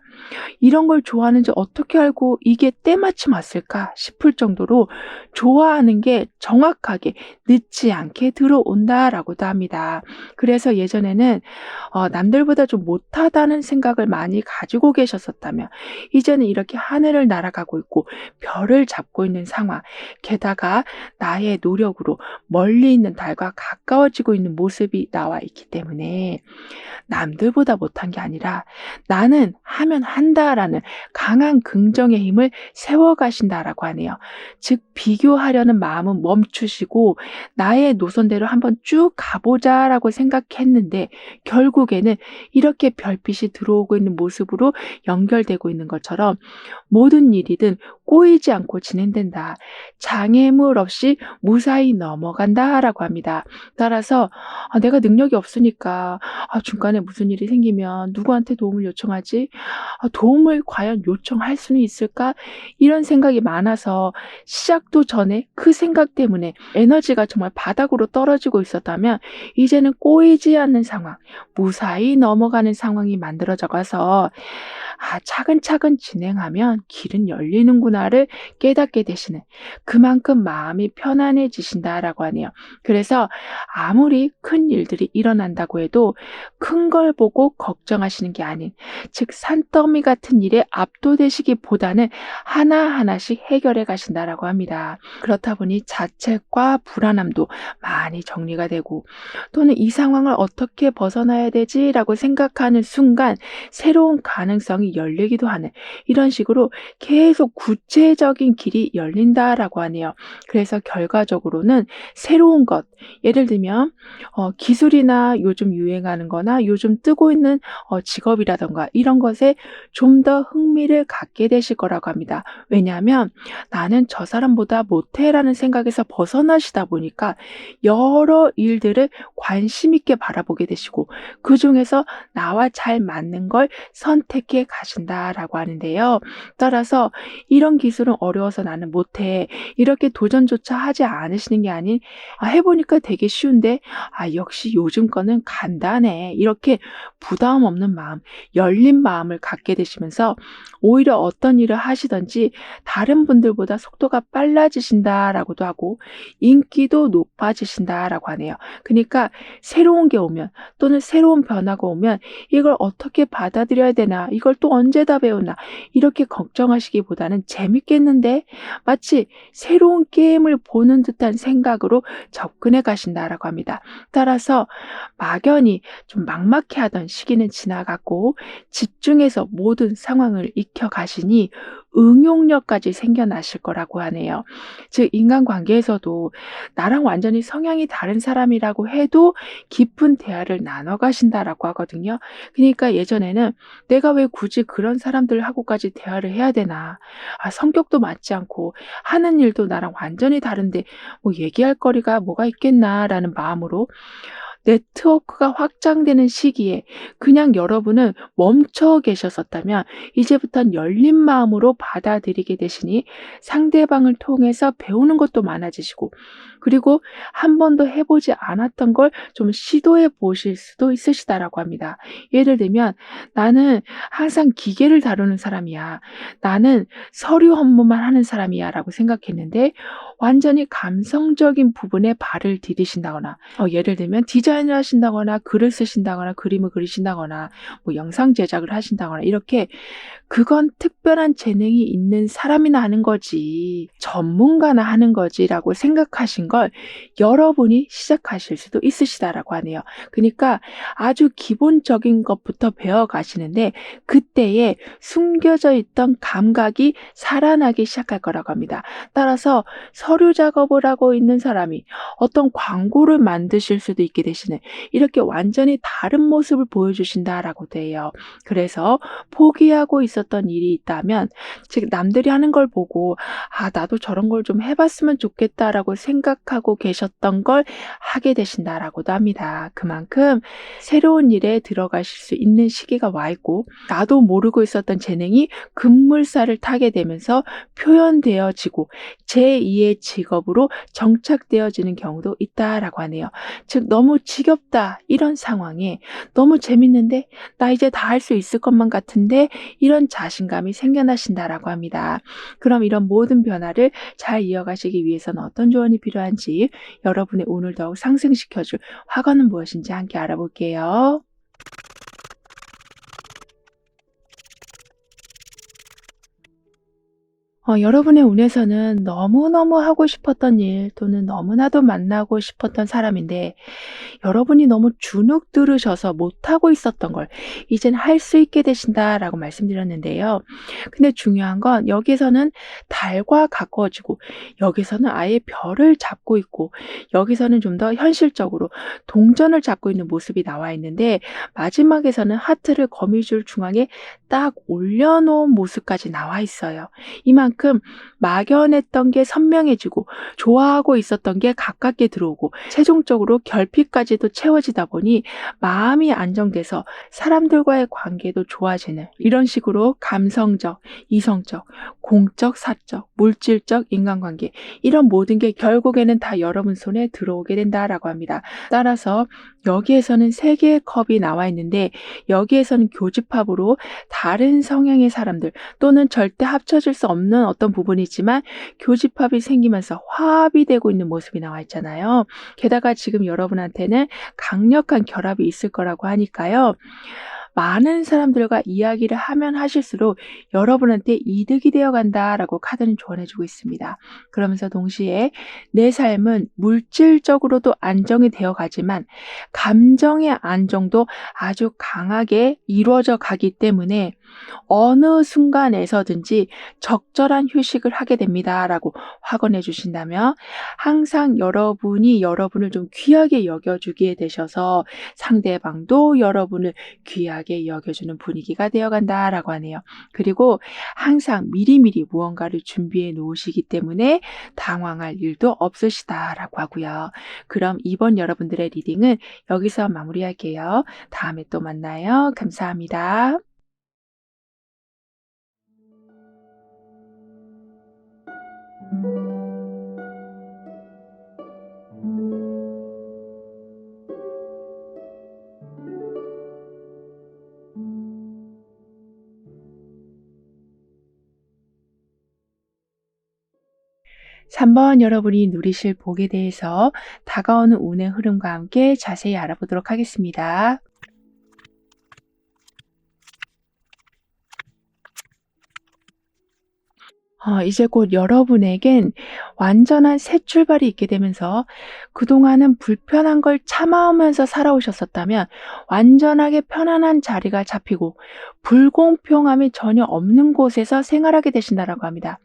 이런 걸 좋아하는지 어떻게 알고 이게 때마침 왔을까 싶을 정도로 좋아하는 게 정확하게 늦지 않게 들어온다라고도 합니다. 그래서 예전에는 남들보다 좀 못하다는 생각을 많이 가지고 계셨었다면 이제는 이렇게 하늘을 날아가고 있고 별을 잡고 있는 상황, 게다가 나의 노력으로 멀리 있는 달과 가까워지고 있는 모습이 나와 있기 때문에 남들보다 못한 게 아니라 나는 하면 한다라는 강한 긍정의 힘을 세워가신다라고 하네요. 즉 비교하려는 마음은 멈추시고 나의 노선대로 한번 쭉 가보자라고 생각했는데 결국에는 이렇게 별빛이 들어오고 있는 모습으로 연결되고 있는 것처럼 모든 일이든 꼬이지 않고 진행된다. 장애물 없이 무사히 넘어간다라고 합니다. 따라서 내가 능력이 없으니까 중간에 무슨 일이 생기면 누구한테 도움을 요청하지? 도움을 과연 요청할 수는 있을까? 이런 생각이 많아서 시작도 전에 그 생각 때문에 에너지가 정말 바닥으로 떨어지고 있었다면 이제는 꼬이지 않는 상황, 무사히 넘어가는 상황이 만들어져 가서 차근차근 진행하면 길은 열리는구나를 깨닫게 되시는 그만큼 마음이 편안해지신다라고 하네요. 그래서 아무리 큰 일들이 일어난다고 해도 큰 걸 보고 걱정하시는 게 아닌 즉 산더미 같은 일에 압도되시기보다는 하나하나씩 해결해 가신다라고 합니다. 그렇다 보니 자책과 불안함도 많이 정리가 되고 또는 이 상황을 어떻게 벗어나야 되지라고 생각하는 순간 새로운 가능성이 열리기도 하는 이런 식으로 계속 구체적인 길이 열린다라고 하네요. 그래서 결과적으로는 새로운 것, 예를 들면 기술이나 요즘 유행하는 거나 요즘 뜨고 있는 직업이라던가 이런 것에 좀 더 흥미를 갖게 되실 거라고 합니다. 왜냐하면 나는 저 사람보다 못해라는 생각에서 벗어나시다 보니까 여러 일들을 관심 있게 바라보게 되시고 그중에서 나와 잘 맞는 걸 선택해 가신다라고 하는데요. 따라서 이런 기술은 어려워서 나는 못해 이렇게 도전조차 하지 않으시는 게 아닌 해보니까 되게 쉬운데 역시 요즘 거는 간단해 이렇게 부담 없는 마음, 열린 마음을 갖게 되시면서 오히려 어떤 일을 하시든지 다른 분들보다 속도가 빨라지신다라고도 하고 인기도 높아지신다라고 하네요. 그러니까 새로운 게 오면 또는 새로운 변화가 오면 이걸 어떻게 받아들여야 되나 이걸 또 언제 다 배우나 이렇게 걱정하시기보다는 재밌겠는데 마치 새로운 게임을 보는 듯한 생각으로 접근해 가신다라고 합니다. 따라서 막연히 좀 막막해하던 시기는 지나갔고 집중해서 모든 상황을 익혀 가시니 응용력까지 생겨나실 거라고 하네요. 즉 인간관계에서도 나랑 완전히 성향이 다른 사람이라고 해도 깊은 대화를 나눠 가신다라고 하거든요. 그러니까 예전에는 내가 왜 굳이 그런 사람들하고까지 대화를 해야 되나? 성격도 맞지 않고 하는 일도 나랑 완전히 다른데 뭐 얘기할 거리가 뭐가 있겠나라는 마음으로 네트워크가 확장되는 시기에 그냥 여러분은 멈춰 계셨었다면 이제부터는 열린 마음으로 받아들이게 되시니 상대방을 통해서 배우는 것도 많아지시고, 그리고 한 번도 해보지 않았던 걸 좀 시도해 보실 수도 있으시다라고 합니다. 예를 들면, 나는 항상 기계를 다루는 사람이야. 나는 서류 업무만 하는 사람이야. 라고 생각했는데, 완전히 감성적인 부분에 발을 디디신다거나, 예를 들면 디자인을 하신다거나, 글을 쓰신다거나, 그림을 그리신다거나, 뭐 영상 제작을 하신다거나, 이렇게 그건 특별한 재능이 있는 사람이나 하는 거지, 전문가나 하는 거지라고 생각하신 걸 여러분이 시작하실 수도 있으시다라고 하네요. 그러니까 아주 기본적인 것부터 배워 가시는데 그때에 숨겨져 있던 감각이 살아나기 시작할 거라고 합니다. 따라서 서류 작업을 하고 있는 사람이 어떤 광고를 만드실 수도 있게 되시는, 이렇게 완전히 다른 모습을 보여주신다라고 돼요. 그래서 포기하고 있었던 일이 있다면, 즉 남들이 하는 걸 보고 나도 저런 걸 좀 해봤으면 좋겠다라고 생각하고 계셨던 걸 하게 되신다라고도 합니다. 그만큼 새로운 일에 들어가실 수 있는 시기가 와 있고, 나도 모르고 있었던 재능이 급물살을 타게 되면서 표현되어지고 제2의 직업으로 정착되어지는 경우도 있다라고 하네요. 즉 너무 지겹다 이런 상황에, 너무 재밌는데 나 이제 다 할 수 있을 것만 같은데, 이런 자신감이 생겨나신다라고 합니다. 그럼 이런 모든 변화를 잘 이어가시기 위해서는 어떤 조언이 필요한지, 여러분의 운을 더욱 상승시켜줄 화관은 무엇인지 함께 알아볼게요. 여러분의 운에서는 너무너무 하고 싶었던 일 또는 너무나도 만나고 싶었던 사람인데, 여러분이 너무 주눅 들으셔서 못하고 있었던 걸 이젠 할 수 있게 되신다라고 말씀드렸는데요. 근데 중요한 건 여기서는 달과 가까워지고, 여기서는 아예 별을 잡고 있고, 여기서는 좀 더 현실적으로 동전을 잡고 있는 모습이 나와 있는데, 마지막에서는 하트를 거미줄 중앙에 딱 올려놓은 모습까지 나와 있어요. 이만큼 막연했던 게 선명해지고 좋아하고 있었던 게 가깝게 들어오고 최종적으로 결핍까지도 채워지다 보니 마음이 안정돼서 사람들과의 관계도 좋아지는, 이런 식으로 감성적, 이성적, 공적, 사적, 물질적 인간관계, 이런 모든 게 결국에는 다 여러분 손에 들어오게 된다라고 합니다. 따라서 여기에서는 세 개의 컵이 나와 있는데, 여기에서는 교집합으로 다른 성향의 사람들 또는 절대 합쳐질 수 없는 어떤 부분이지만 교집합이 생기면서 화합이 되고 있는 모습이 나와 있잖아요. 게다가 지금 여러분한테는 강력한 결합이 있을 거라고 하니까요. 많은 사람들과 이야기를 하면 하실수록 여러분한테 이득이 되어 간다라고 카드는 조언해주고 있습니다. 그러면서 동시에 내 삶은 물질적으로도 안정이 되어 가지만 감정의 안정도 아주 강하게 이루어져 가기 때문에 어느 순간에서든지 적절한 휴식을 하게 됩니다라고 확언해 주신다면, 항상 여러분이 여러분을 좀 귀하게 여겨주게 되셔서 상대방도 여러분을 귀하게 여겨주는 분위기가 되어간다라고 하네요. 그리고 항상 미리미리 무언가를 준비해 놓으시기 때문에 당황할 일도 없으시다라고 하고요. 그럼 이번 여러분들의 리딩은 여기서 마무리할게요. 다음에 또 만나요. 감사합니다. 3번 여러분이 누리실 복에 대해서 다가오는 운의 흐름과 함께 자세히 알아보도록 하겠습니다. 이제 곧 여러분에겐 완전한 새 출발이 있게 되면서, 그동안은 불편한 걸 참아오면서 살아오셨었다면 완전하게 편안한 자리가 잡히고 불공평함이 전혀 없는 곳에서 생활하게 되신다라고 합니다.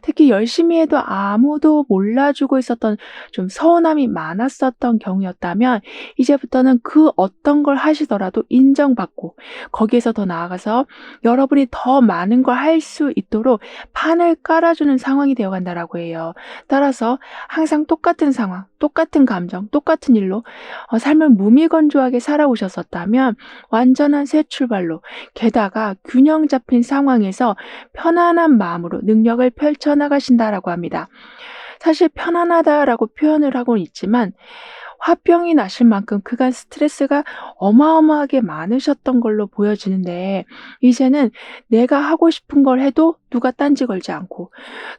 특히 열심히 해도 아무도 몰라주고 있었던 좀 서운함이 많았었던 경우였다면 이제부터는 그 어떤 걸 하시더라도 인정받고 거기에서 더 나아가서 여러분이 더 많은 걸 할 수 있도록 판을 깔아주는 상황이 되어 간다라고 해요. 따라서 항상 똑같은 상황, 똑같은 감정, 똑같은 일로 삶을 무미건조하게 살아오셨었다면 완전한 새 출발로 게다가 균형 잡힌 상황에서 편안한 마음으로 능력을 펼쳐나가신다라고 합니다. 사실 편안하다라고 표현을 하고는 있지만 화병이 나실 만큼 그간 스트레스가 어마어마하게 많으셨던 걸로 보여지는데 이제는 내가 하고 싶은 걸 해도 누가 딴지 걸지 않고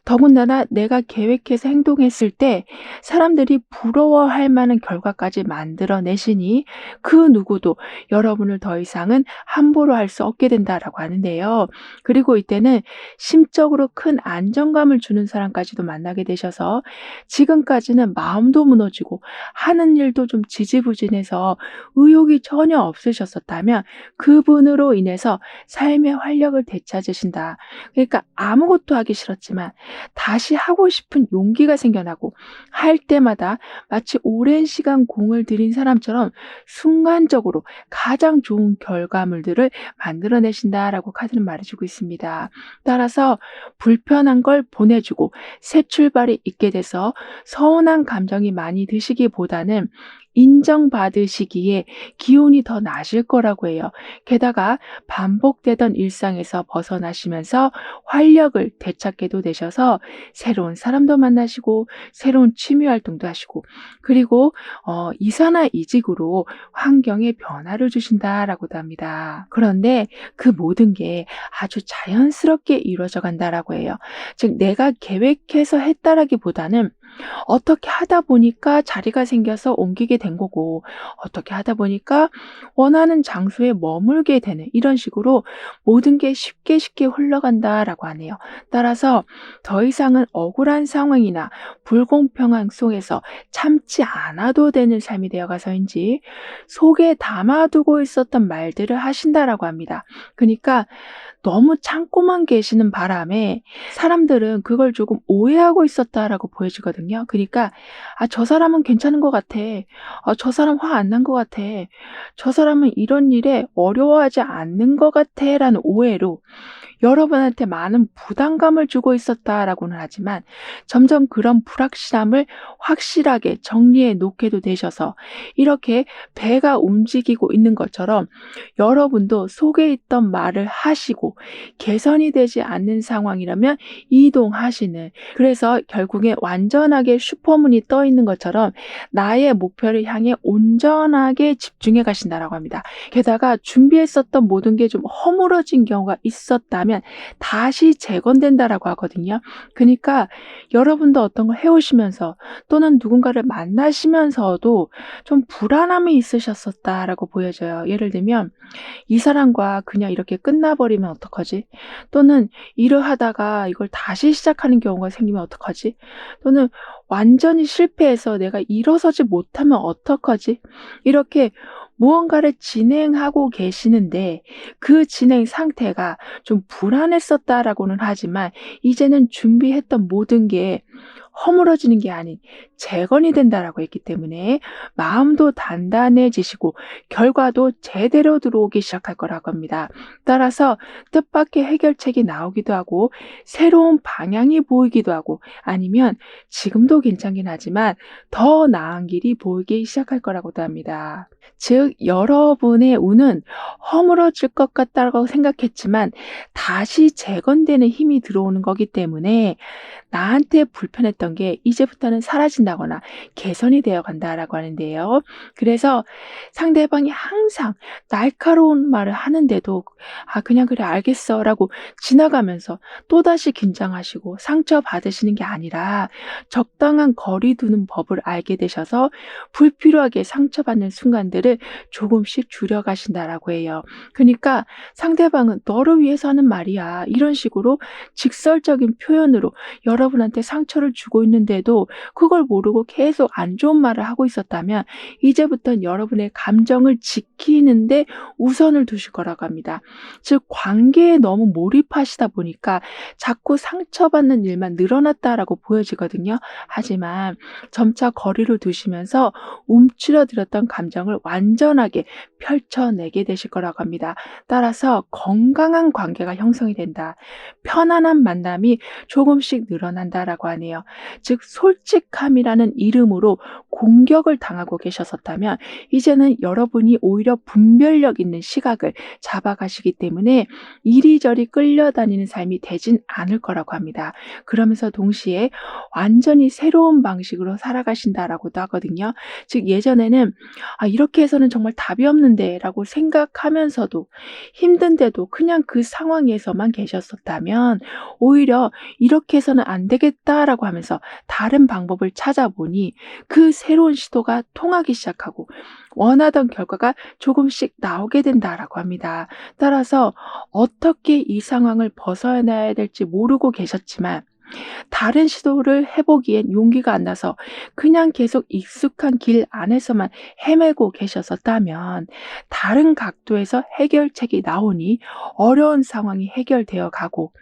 더군다나 내가 계획해서 행동했을 때 사람들이 부러워할 만한 결과까지 만들어내시니 그 누구도 여러분을 더 이상은 함부로 할 수 없게 된다라고 하는데요. 그리고 이때는 심적으로 큰 안정감을 주는 사람까지도 만나게 되셔서 지금까지는 마음도 무너지고 하는 일도 좀 지지부진해서 의욕이 전혀 없으셨었다면 그분으로 인해서 삶의 활력을 되찾으신다. 그러니까 아무것도 하기 싫었지만 다시 하고 싶은 용기가 생겨나고 할 때마다 마치 오랜 시간 공을 들인 사람처럼 순간적으로 가장 좋은 결과물들을 만들어내신다라고 카드는 말해주고 있습니다. 따라서 불편한 걸 보내주고 새 출발이 있게 돼서 서운한 감정이 많이 드시기보다는 인정받으시기에 기운이 더 나실 거라고 해요. 게다가 반복되던 일상에서 벗어나시면서 활력을 되찾게도 되셔서 새로운 사람도 만나시고 새로운 취미 활동도 하시고 그리고 이사나 이직으로 환경에 변화를 주신다라고도 합니다. 그런데 그 모든 게 아주 자연스럽게 이루어져 간다라고 해요. 즉 내가 계획해서 했다라기보다는 어떻게 하다 보니까 자리가 생겨서 옮기게 된 거고 어떻게 하다 보니까 원하는 장소에 머물게 되는 이런 식으로 모든 게 쉽게 쉽게 흘러간다라고 하네요. 따라서 더 이상은 억울한 상황이나 불공평한 속에서 참지 않아도 되는 삶이 되어가서인지 속에 담아두고 있었던 말들을 하신다라고 합니다. 그러니까 너무 참고만 계시는 바람에 사람들은 그걸 조금 오해하고 있었다라고 보여지거든요. 그러니까 저 사람은 괜찮은 것 같아. 저 사람 화 안 난 것 같아. 저 사람은 이런 일에 어려워하지 않는 것 같아.'라는 오해로 여러분한테 많은 부담감을 주고 있었다라고는 하지만 점점 그런 불확실함을 확실하게 정리해 놓게도 되셔서 이렇게 배가 움직이고 있는 것처럼 여러분도 속에 있던 말을 하시고 개선이 되지 않는 상황이라면 이동하시는 그래서 결국에 완전하게 슈퍼문이 떠 있는 것처럼 나의 목표를 향해 온전하게 집중해 가신다라고 합니다. 게다가 준비했었던 모든 게 좀 허물어진 경우가 있었다면 다시 재건된다라고 하거든요. 그러니까 여러분도 어떤 걸 해오시면서 또는 누군가를 만나시면서도 좀 불안함이 있으셨었다라고 보여져요. 예를 들면 이 사람과 그냥 이렇게 끝나버리면 어떡하지? 또는 일을 하다가 이걸 다시 시작하는 경우가 생기면 어떡하지? 또는 완전히 실패해서 내가 일어서지 못하면 어떡하지? 이렇게 무언가를 진행하고 계시는데 그 진행 상태가 좀 불안했었다라고는 하지만 이제는 준비했던 모든 게 허물어지는 게 아닌 재건이 된다라고 했기 때문에 마음도 단단해지시고 결과도 제대로 들어오기 시작할 거라고 합니다. 따라서 뜻밖의 해결책이 나오기도 하고 새로운 방향이 보이기도 하고 아니면 지금도 괜찮긴 하지만 더 나은 길이 보이기 시작할 거라고도 합니다. 즉 여러분의 운은 허물어질 것 같다고 생각했지만 다시 재건되는 힘이 들어오는 거기 때문에 나한테 불편했던 게 이제부터는 사라진다거나 개선이 되어 간다라고 하는데요. 그래서 상대방이 항상 날카로운 말을 하는데도 그냥 그래 알겠어라고 지나가면서 또다시 긴장하시고 상처받으시는 게 아니라 적당한 거리 두는 법을 알게 되셔서 불필요하게 상처받는 순간들을 조금씩 줄여가신다라고 해요. 그러니까 상대방은 너를 위해서 하는 말이야. 이런 식으로 직설적인 표현으로 여러분한테 상처를 상처를 주고 있는데도 그걸 모르고 계속 안 좋은 말을 하고 있었다면 이제부터는 여러분의 감정을 지키는데 우선을 두실 거라고 합니다. 즉 관계에 너무 몰입하시다 보니까 자꾸 상처받는 일만 늘어났다라고 보여지거든요. 하지만 점차 거리를 두시면서 움츠러들었던 감정을 완전하게 펼쳐내게 되실 거라고 합니다. 따라서 건강한 관계가 형성이 된다. 편안한 만남이 조금씩 늘어난다라고 하네요. 즉 솔직함이라는 이름으로 공격을 당하고 계셨었다면 이제는 여러분이 오히려 분별력 있는 시각을 잡아가시기 때문에 이리저리 끌려다니는 삶이 되진 않을 거라고 합니다. 그러면서 동시에 완전히 새로운 방식으로 살아가신다라고도 하거든요. 즉 예전에는 이렇게 해서는 정말 답이 없는데 라고 생각하면서도 힘든데도 그냥 그 상황에서만 계셨었다면 오히려 이렇게 해서는 안 되겠다라고 하면서 다른 방법을 찾아보니 그 새로운 시도가 통하기 시작하고 원하던 결과가 조금씩 나오게 된다라고 합니다. 따라서 어떻게 이 상황을 벗어나야 될지 모르고 계셨지만 다른 시도를 해보기엔 용기가 안 나서 그냥 계속 익숙한 길 안에서만 헤매고 계셨었다면 다른 각도에서 해결책이 나오니 어려운 상황이 해결되어 가고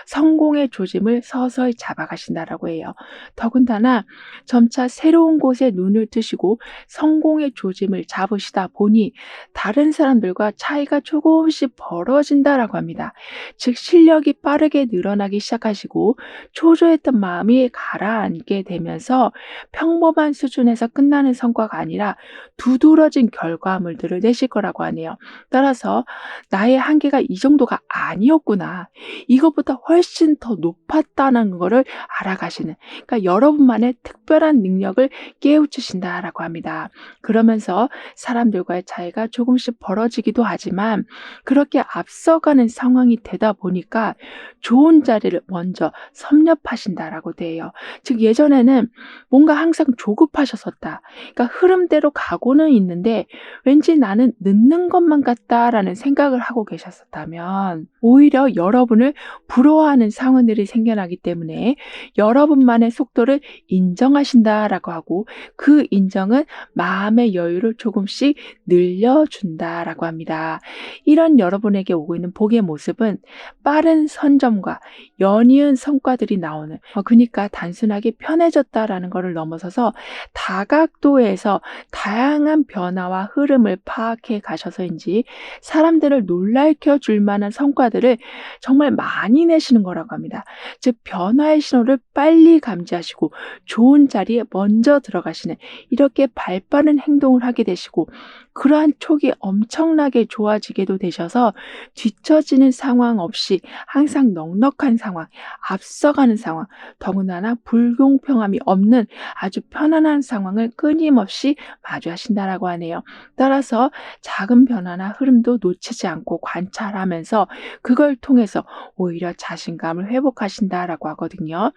성공의 조짐을 서서히 잡아가신다라고 해요. 더군다나 점차 새로운 곳에 눈을 뜨시고 성공의 조짐을 잡으시다 보니 다른 사람들과 차이가 조금씩 벌어진다라고 합니다. 즉 실력이 빠르게 늘어나기 시작하시고 초조했던 마음이 가라앉게 되면서 평범한 수준에서 끝나는 성과가 아니라 두드러진 결과물들을 내실 거라고 하네요. 따라서 나의 한계가 이 정도가 아니었구나. 이것보다 훨씬 더 높았다는 것을 알아가시는, 그러니까 여러분만의 특별한 능력을 깨우치신다라고 합니다. 그러면서 사람들과의 차이가 조금씩 벌어지기도 하지만 그렇게 앞서가는 상황이 되다 보니까 좋은 자리를 먼저 섭렵하신다라고 돼요. 즉 예전에는 뭔가 항상 조급하셨었다. 그러니까 흐름대로 가고는 있는데 왠지 나는 늦는 것만 같다라는 생각을 하고 계셨었다면 오히려 여러분을 부러워하는 상황들이 생겨나기 때문에 여러분만의 속도를 인정하신다라고 하고 그 인정은 마음의 여유를 조금씩 늘려준다라고 합니다. 이런 여러분에게 오고 있는 복의 모습은 빠른 선점과 연이은 성과들이 나오는, 그러니까 단순하게 편해졌다라는 것을 넘어서서 다각도에서 다양한 변화와 흐름을 파악해 가셔서인지 사람들을 놀랄켜 줄 만한 성과들을 정말 많이 내시는 거라고 합니다. 즉 변화의 신호를 빨리 감지하시고 좋은 자리에 먼저 들어가시는 이렇게 발빠른 행동을 하게 되시고 그러한 촉이 엄청나게 좋아지게도 되셔서 뒤처지는 상황 없이 항상 넉넉한 상황, 앞서가는 상황, 더군다나 불공평함이 없는 아주 편안한 상황을 끊임없이 마주하신다라고 하네요. 따라서 작은 변화나 흐름도 놓치지 않고 관찰하면서 그걸 통해서 오히려 자신감을 회복하신다라고 하거든요.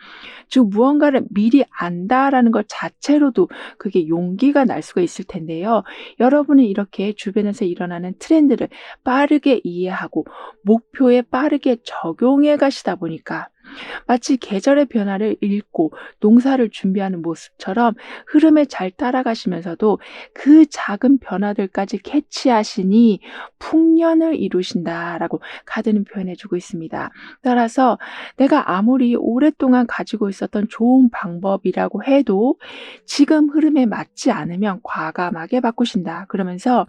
즉 무언가를 미리 안다라는 것 자체로도 그게 용기가 날 수가 있을 텐데요. 여러분은 이렇게 주변에서 일어나는 트렌드를 빠르게 이해하고 목표에 빠르게 적용해 가시다 보니까 마치 계절의 변화를 읽고 농사를 준비하는 모습처럼 흐름에 잘 따라가시면서도 그 작은 변화들까지 캐치하시니 풍년을 이루신다라고 카드는 표현해주고 있습니다. 따라서 내가 아무리 오랫동안 가지고 있었던 좋은 방법이라고 해도 지금 흐름에 맞지 않으면 과감하게 바꾸신다. 그러면서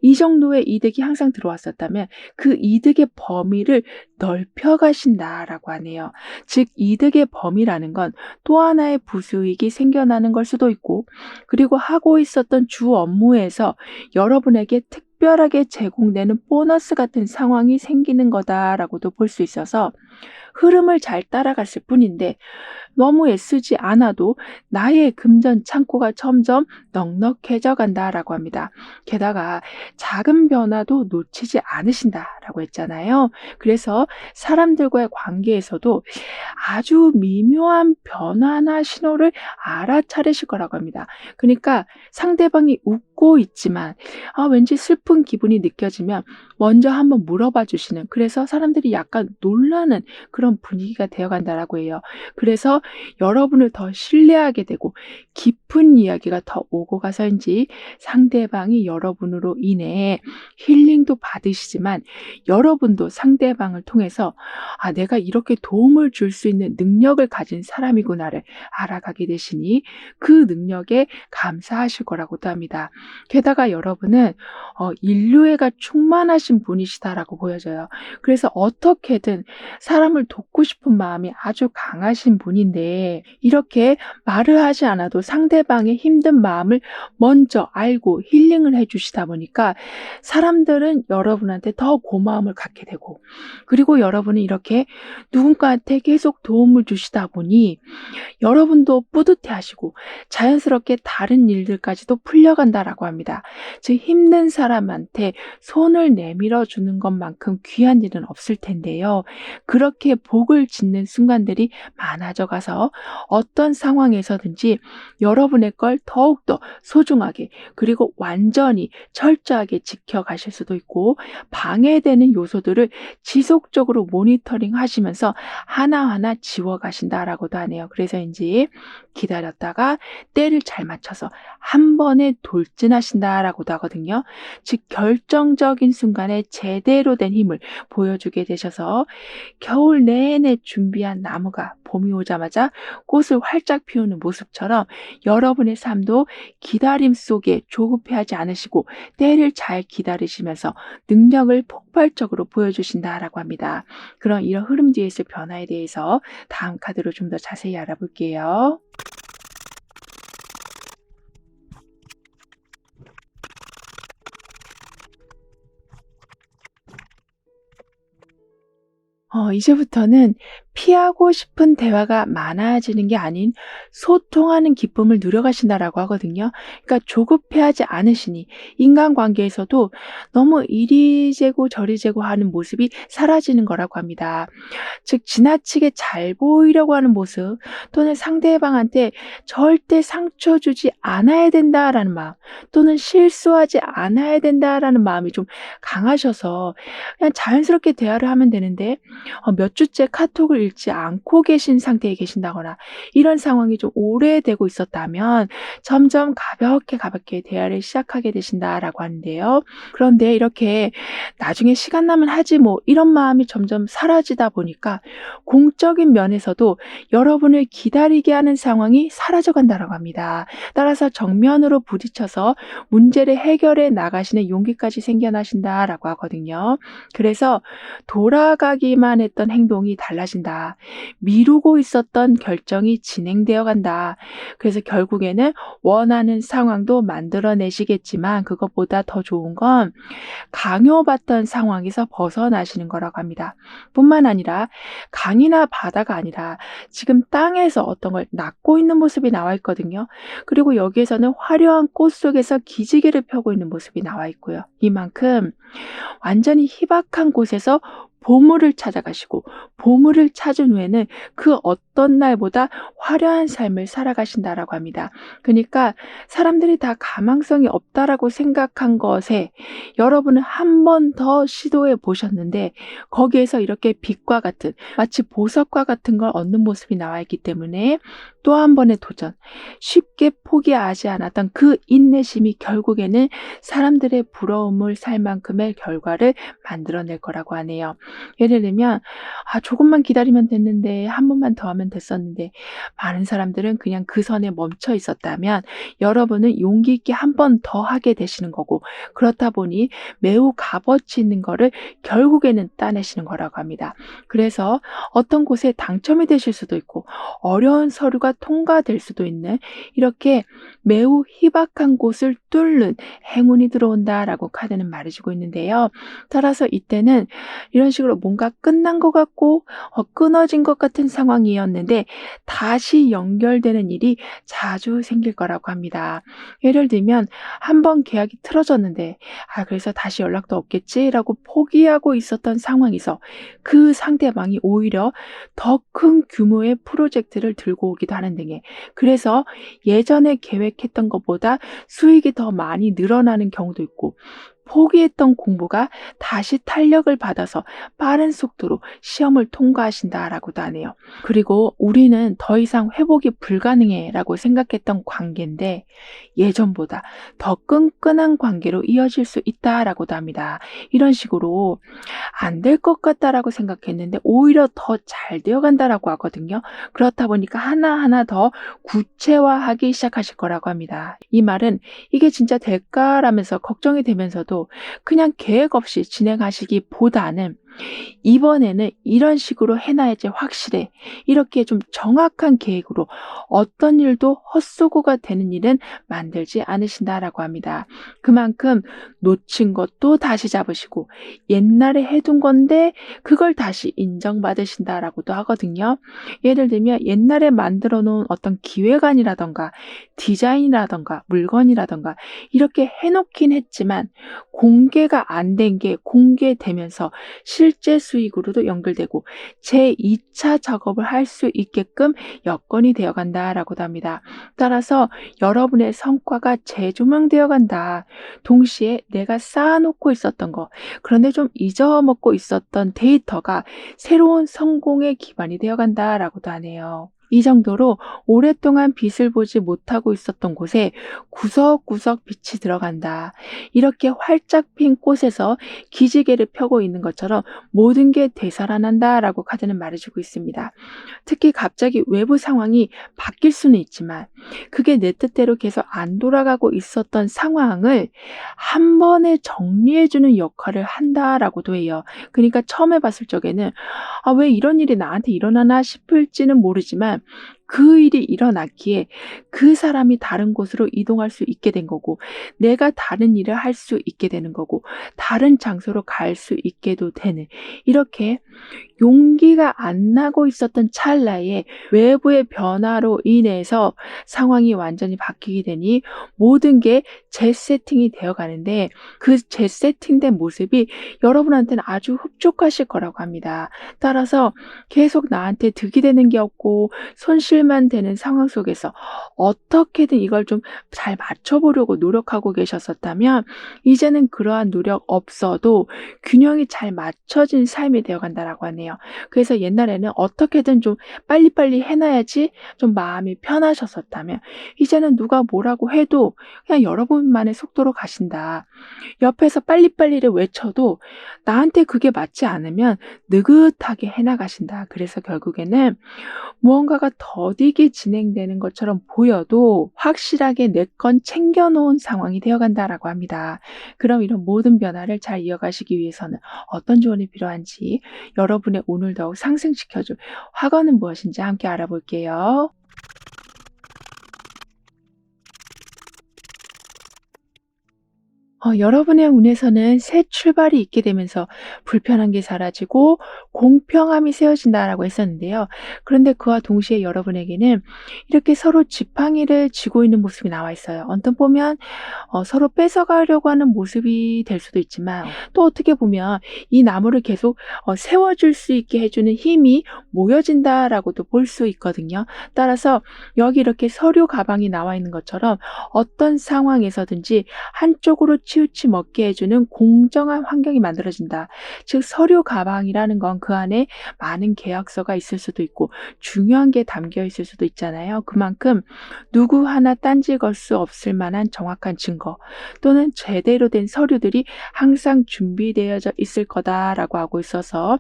이 정도의 이득이 항상 들어왔었다면 그 이득의 범위를 넓혀가신다라고 하네요. 즉 이득의 범위라는 건 또 하나의 부수익이 생겨나는 걸 수도 있고 그리고 하고 있었던 주 업무에서 여러분에게 특별하게 제공되는 보너스 같은 상황이 생기는 거다라고도 볼 수 있어서 흐름을 잘 따라갔을 뿐인데 너무 애쓰지 않아도 나의 금전 창고가 점점 넉넉해져 간다라고 합니다. 게다가 작은 변화도 놓치지 않으신다라고 했잖아요. 그래서 사람들과의 관계에서도 아주 미묘한 변화나 신호를 알아차리실 거라고 합니다. 그러니까 상대방이 웃고 있지만 왠지 슬픈 기분이 느껴지면 먼저 한번 물어봐 주시는, 그래서 사람들이 약간 놀라는 그런 그런 분위기가 되어 간다라고 해요. 그래서 여러분을 더 신뢰하게 되고 깊은 이야기가 더 오고 가서인지 상대방이 여러분으로 인해 힐링도 받으시지만 여러분도 상대방을 통해서 '아 내가 이렇게 도움을 줄 수 있는 능력을 가진 사람이구나.'를 알아가게 되시니 그 능력에 감사하실 거라고도 합니다. 게다가 여러분은 인류애가 충만하신 분이시다라고 보여져요. 그래서 어떻게든 사람을 돕고 싶은 마음이 아주 강하신 분인데 이렇게 말을 하지 않아도 상대방의 힘든 마음을 먼저 알고 힐링을 해 주시다 보니까 사람들은 여러분한테 더 고마움을 갖게 되고 그리고 여러분은 이렇게 누군가한테 계속 도움을 주시다 보니 여러분도 뿌듯해하시고 자연스럽게 다른 일들까지도 풀려간다라고 합니다. 즉 힘든 사람한테 손을 내밀어 주는 것만큼 귀한 일은 없을 텐데요. 그렇게 복을 짓는 순간들이 많아져 가서 어떤 상황에서든지 여러분의 걸 더욱더 소중하게 그리고 완전히 철저하게 지켜가실 수도 있고 방해되는 요소들을 지속적으로 모니터링 하시면서 하나하나 지워가신다라고도 하네요. 그래서인지 기다렸다가 때를 잘 맞춰서 한 번에 돌진하신다라고도 하거든요. 즉 결정적인 순간에 제대로 된 힘을 보여주게 되셔서 겨울 내내 준비한 나무가 봄이 오자마자 꽃을 활짝 피우는 모습처럼 여러분의 삶도 기다림 속에 조급해하지 않으시고 때를 잘 기다리시면서 능력을 폭발적으로 보여주신다라고 합니다. 그런 이런 흐름 뒤에 있을 변화에 대해서 다음 카드로 좀 더 자세히 알아볼게요. 이제부터는 피하고 싶은 대화가 많아지는 게 아닌 소통하는 기쁨을 누려가신다라고 하거든요. 그러니까 조급해하지 않으시니 인간관계에서도 너무 이리 재고 저리 재고 하는 모습이 사라지는 거라고 합니다. 즉 지나치게 잘 보이려고 하는 모습 또는 상대방한테 절대 상처 주지 않아야 된다라는 마음 또는 실수하지 않아야 된다라는 마음이 좀 강하셔서 그냥 자연스럽게 대화를 하면 되는데 몇 주째 카톡을 읽지 않고 계신 상태에 계신다거나 이런 상황이 좀 오래되고 있었다면 점점 가볍게 대화를 시작하게 되신다라고 하는데요. 그런데 이렇게 '나중에 시간 나면 하지 뭐.' 이런 마음이 점점 사라지다 보니까 공적인 면에서도 여러분을 기다리게 하는 상황이 사라져 간다라고 합니다. 따라서 정면으로 부딪혀서 문제를 해결해 나가시는 용기까지 생겨나신다라고 하거든요. 그래서 돌아가기만 했던 행동이 달라진다. 미루고 있었던 결정이 진행되어 간다. 그래서 결국에는 원하는 상황도 만들어내시겠지만 그것보다 더 좋은 건 강요받던 상황에서 벗어나시는 거라고 합니다. 뿐만 아니라 강이나 바다가 아니라 지금 땅에서 어떤 걸 낳고 있는 모습이 나와 있거든요. 그리고 여기에서는 화려한 꽃 속에서 기지개를 펴고 있는 모습이 나와 있고요. 이만큼 완전히 희박한 곳에서 보물을 찾아가시고 보물을 찾은 후에는 그 어떤 날보다 화려한 삶을 살아가신다라고 합니다. 그러니까 사람들이 다 가망성이 없다라고 생각한 것에 여러분은 한 번 더 시도해 보셨는데 거기에서 이렇게 빛과 같은 마치 보석과 같은 걸 얻는 모습이 나와 있기 때문에 또 한 번의 도전, 쉽게 포기하지 않았던 그 인내심이 결국에는 사람들의 부러움을 살 만큼의 결과를 만들어낼 거라고 하네요. 예를 들면 조금만 기다리면 됐는데 한 번만 더 하면 됐었는데 많은 사람들은 그냥 그 선에 멈춰 있었다면 여러분은 용기 있게 한 번 더 하게 되시는 거고 그렇다 보니 매우 값어치 있는 거를 결국에는 따내시는 거라고 합니다. 그래서 어떤 곳에 당첨이 되실 수도 있고 어려운 서류가 통과될 수도 있는 이렇게 매우 희박한 곳을 뚫는 행운이 들어온다라고 카드는 말해주고 있는데요. 따라서 이때는 이런 식으로 뭔가 끝난 것 같고 끊어진 것 같은 상황이었는데 다시 연결되는 일이 자주 생길 거라고 합니다. 예를 들면 한 번 계약이 틀어졌는데 그래서 다시 연락도 없겠지라고 포기하고 있었던 상황에서 그 상대방이 오히려 더 큰 규모의 프로젝트를 들고 오기도 하는 등의 그래서 예전에 계획했던 것보다 수익이 더 많이 늘어나는 경우도 있고 포기했던 공부가 다시 탄력을 받아서 빠른 속도로 시험을 통과하신다라고도 하네요. 그리고 우리는 더 이상 회복이 불가능해라고 생각했던 관계인데 예전보다 더 끈끈한 관계로 이어질 수 있다라고도 합니다. 이런 식으로 안 될 것 같다라고 생각했는데 오히려 더 잘 되어 간다라고 하거든요. 그렇다 보니까 하나하나 더 구체화하기 시작하실 거라고 합니다. 이 말은 이게 진짜 될까라면서 걱정이 되면서도 그냥 계획 없이 진행하시기보다는 이번에는 이런 식으로 해놔야지 확실해. 이렇게 좀 정확한 계획으로 어떤 일도 헛수고가 되는 일은 만들지 않으신다라고 합니다. 그만큼 놓친 것도 다시 잡으시고 옛날에 해둔 건데 그걸 다시 인정받으신다라고도 하거든요. 예를 들면 옛날에 만들어 놓은 어떤 기획안이라던가 디자인이라던가 물건이라던가 이렇게 해놓긴 했지만 공개가 안 된 게 공개되면서 실제 수익으로도 연결되고 제2차 작업을 할 수 있게끔 여건이 되어 간다라고도 합니다. 따라서 여러분의 성과가 재조명되어 간다. 동시에 내가 쌓아놓고 있었던 거, 그런데 좀 잊어먹고 있었던 데이터가 새로운 성공의 기반이 되어 간다라고도 하네요. 이 정도로 오랫동안 빛을 보지 못하고 있었던 곳에 구석구석 빛이 들어간다. 이렇게 활짝 핀 꽃에서 기지개를 펴고 있는 것처럼 모든 게 되살아난다라고 카드는 말해주고 있습니다. 특히 갑자기 외부 상황이 바뀔 수는 있지만 그게 내 뜻대로 계속 안 돌아가고 있었던 상황을 한 번에 정리해주는 역할을 한다라고도 해요. 그러니까 처음에 봤을 적에는 왜 이런 일이 나한테 일어나나 싶을지는 모르지만 그 일이 일어났기에 그 사람이 다른 곳으로 이동할 수 있게 된 거고 내가 다른 일을 할 수 있게 되는 거고 다른 장소로 갈 수 있게도 되는 이렇게 용기가 안 나고 있었던 찰나에 외부의 변화로 인해서 상황이 완전히 바뀌게 되니 모든 게 재세팅이 되어 가는데 그 재세팅된 모습이 여러분한테는 아주 흡족하실 거라고 합니다. 따라서 계속 나한테 득이 되는 게 없고 손실만 되는 상황 속에서 어떻게든 이걸 좀 잘 맞춰보려고 노력하고 계셨었다면 이제는 그러한 노력 없어도 균형이 잘 맞춰진 삶이 되어 간다라고 하네요. 그래서 옛날에는 어떻게든 좀 빨리빨리 해놔야지 좀 마음이 편하셨었다면 이제는 누가 뭐라고 해도 그냥 여러분만의 속도로 가신다. 옆에서 빨리빨리를 외쳐도 나한테 그게 맞지 않으면 느긋하게 해나가신다. 그래서 결국에는 무언가가 더디게 진행되는 것처럼 보여도 확실하게 내 건 챙겨놓은 상황이 되어간다라고 합니다. 그럼 이런 모든 변화를 잘 이어가시기 위해서는 어떤 조언이 필요한지 여러분의 오늘 더욱 상승시켜줄 화관은 무엇인지 함께 알아볼게요. 여러분의 운에서는 새 출발이 있게 되면서 불편한 게 사라지고 공평함이 세워진다라고 했었는데요. 그런데 그와 동시에 여러분에게는 이렇게 서로 지팡이를 쥐고 있는 모습이 나와 있어요. 언뜻 보면 서로 뺏어가려고 하는 모습이 될 수도 있지만 또 어떻게 보면 이 나무를 계속 세워줄 수 있게 해주는 힘이 모여진다라고도 볼 수 있거든요. 따라서 여기 이렇게 서류 가방이 나와 있는 것처럼 어떤 상황에서든지 한쪽으로 치우치 먹게 해주는 공정한 환경이 만들어진다. 즉 서류 가방이라는 건 그 안에 많은 계약서가 있을 수도 있고 중요한 게 담겨 있을 수도 있잖아요. 그만큼 누구 하나 딴지 걸 수 없을 만한 정확한 증거 또는 제대로 된 서류들이 항상 준비되어져 있을 거다라고 하고 있어서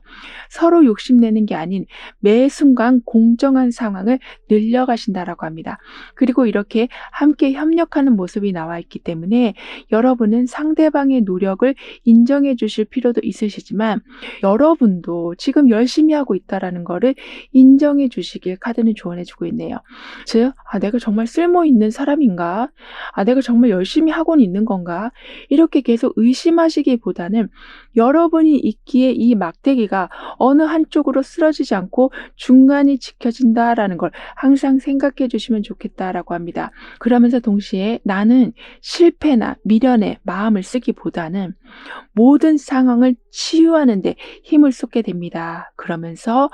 서로 욕심내는 게 아닌 매 순간 공정한 상황을 늘려가신다라고 합니다. 그리고 이렇게 함께 협력하는 모습이 나와 있기 때문에 여러분은 상대방의 노력을 인정해 주실 필요도 있으시지만 여러분도 지금 열심히 하고 있다라는 거를 인정해 주시길 카드는 조언해 주고 있네요. 즉, 내가 정말 쓸모 있는 사람인가? 내가 정말 열심히 하고는 있는 건가? 이렇게 계속 의심하시기보다는 여러분이 있기에 이 막대기가 어느 한쪽으로 쓰러지지 않고 중간이 지켜진다라는 걸 항상 생각해 주시면 좋겠다라고 합니다. 그러면서 동시에 나는 실패나 미련에 마음을 쓰기보다는 모든 상황을 치유하는 데 힘을 쏟게 됩니다. 그러면서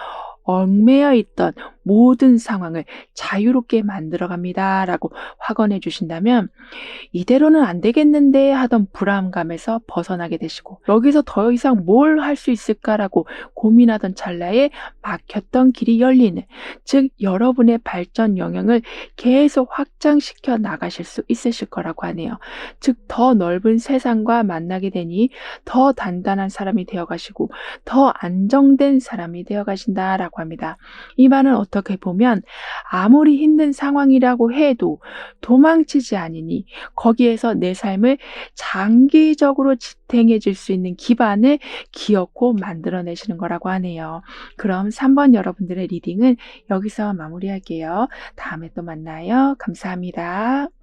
얽매여 있던 모든 상황을 자유롭게 만들어 갑니다라고 확언해 주신다면 이대로는 안 되겠는데 하던 불안감에서 벗어나게 되시고 여기서 더 이상 뭘 할 수 있을까라고 고민하던 찰나에 막혔던 길이 열리는 즉 여러분의 발전 영역을 계속 확장시켜 나가실 수 있으실 거라고 하네요. 즉 더 넓은 세상과 만나게 되니 더 단단한 사람이 되어 가시고 더 안정된 사람이 되어 가신다라고 합니다. 이 말은 어떻게 보면 아무리 힘든 상황이라고 해도 도망치지 않으니 거기에서 내 삶을 장기적으로 지탱해 줄 수 있는 기반을 기어코 만들어내시는 거라고 하네요. 그럼 3번 여러분들의 리딩은 여기서 마무리할게요. 다음에 또 만나요. 감사합니다.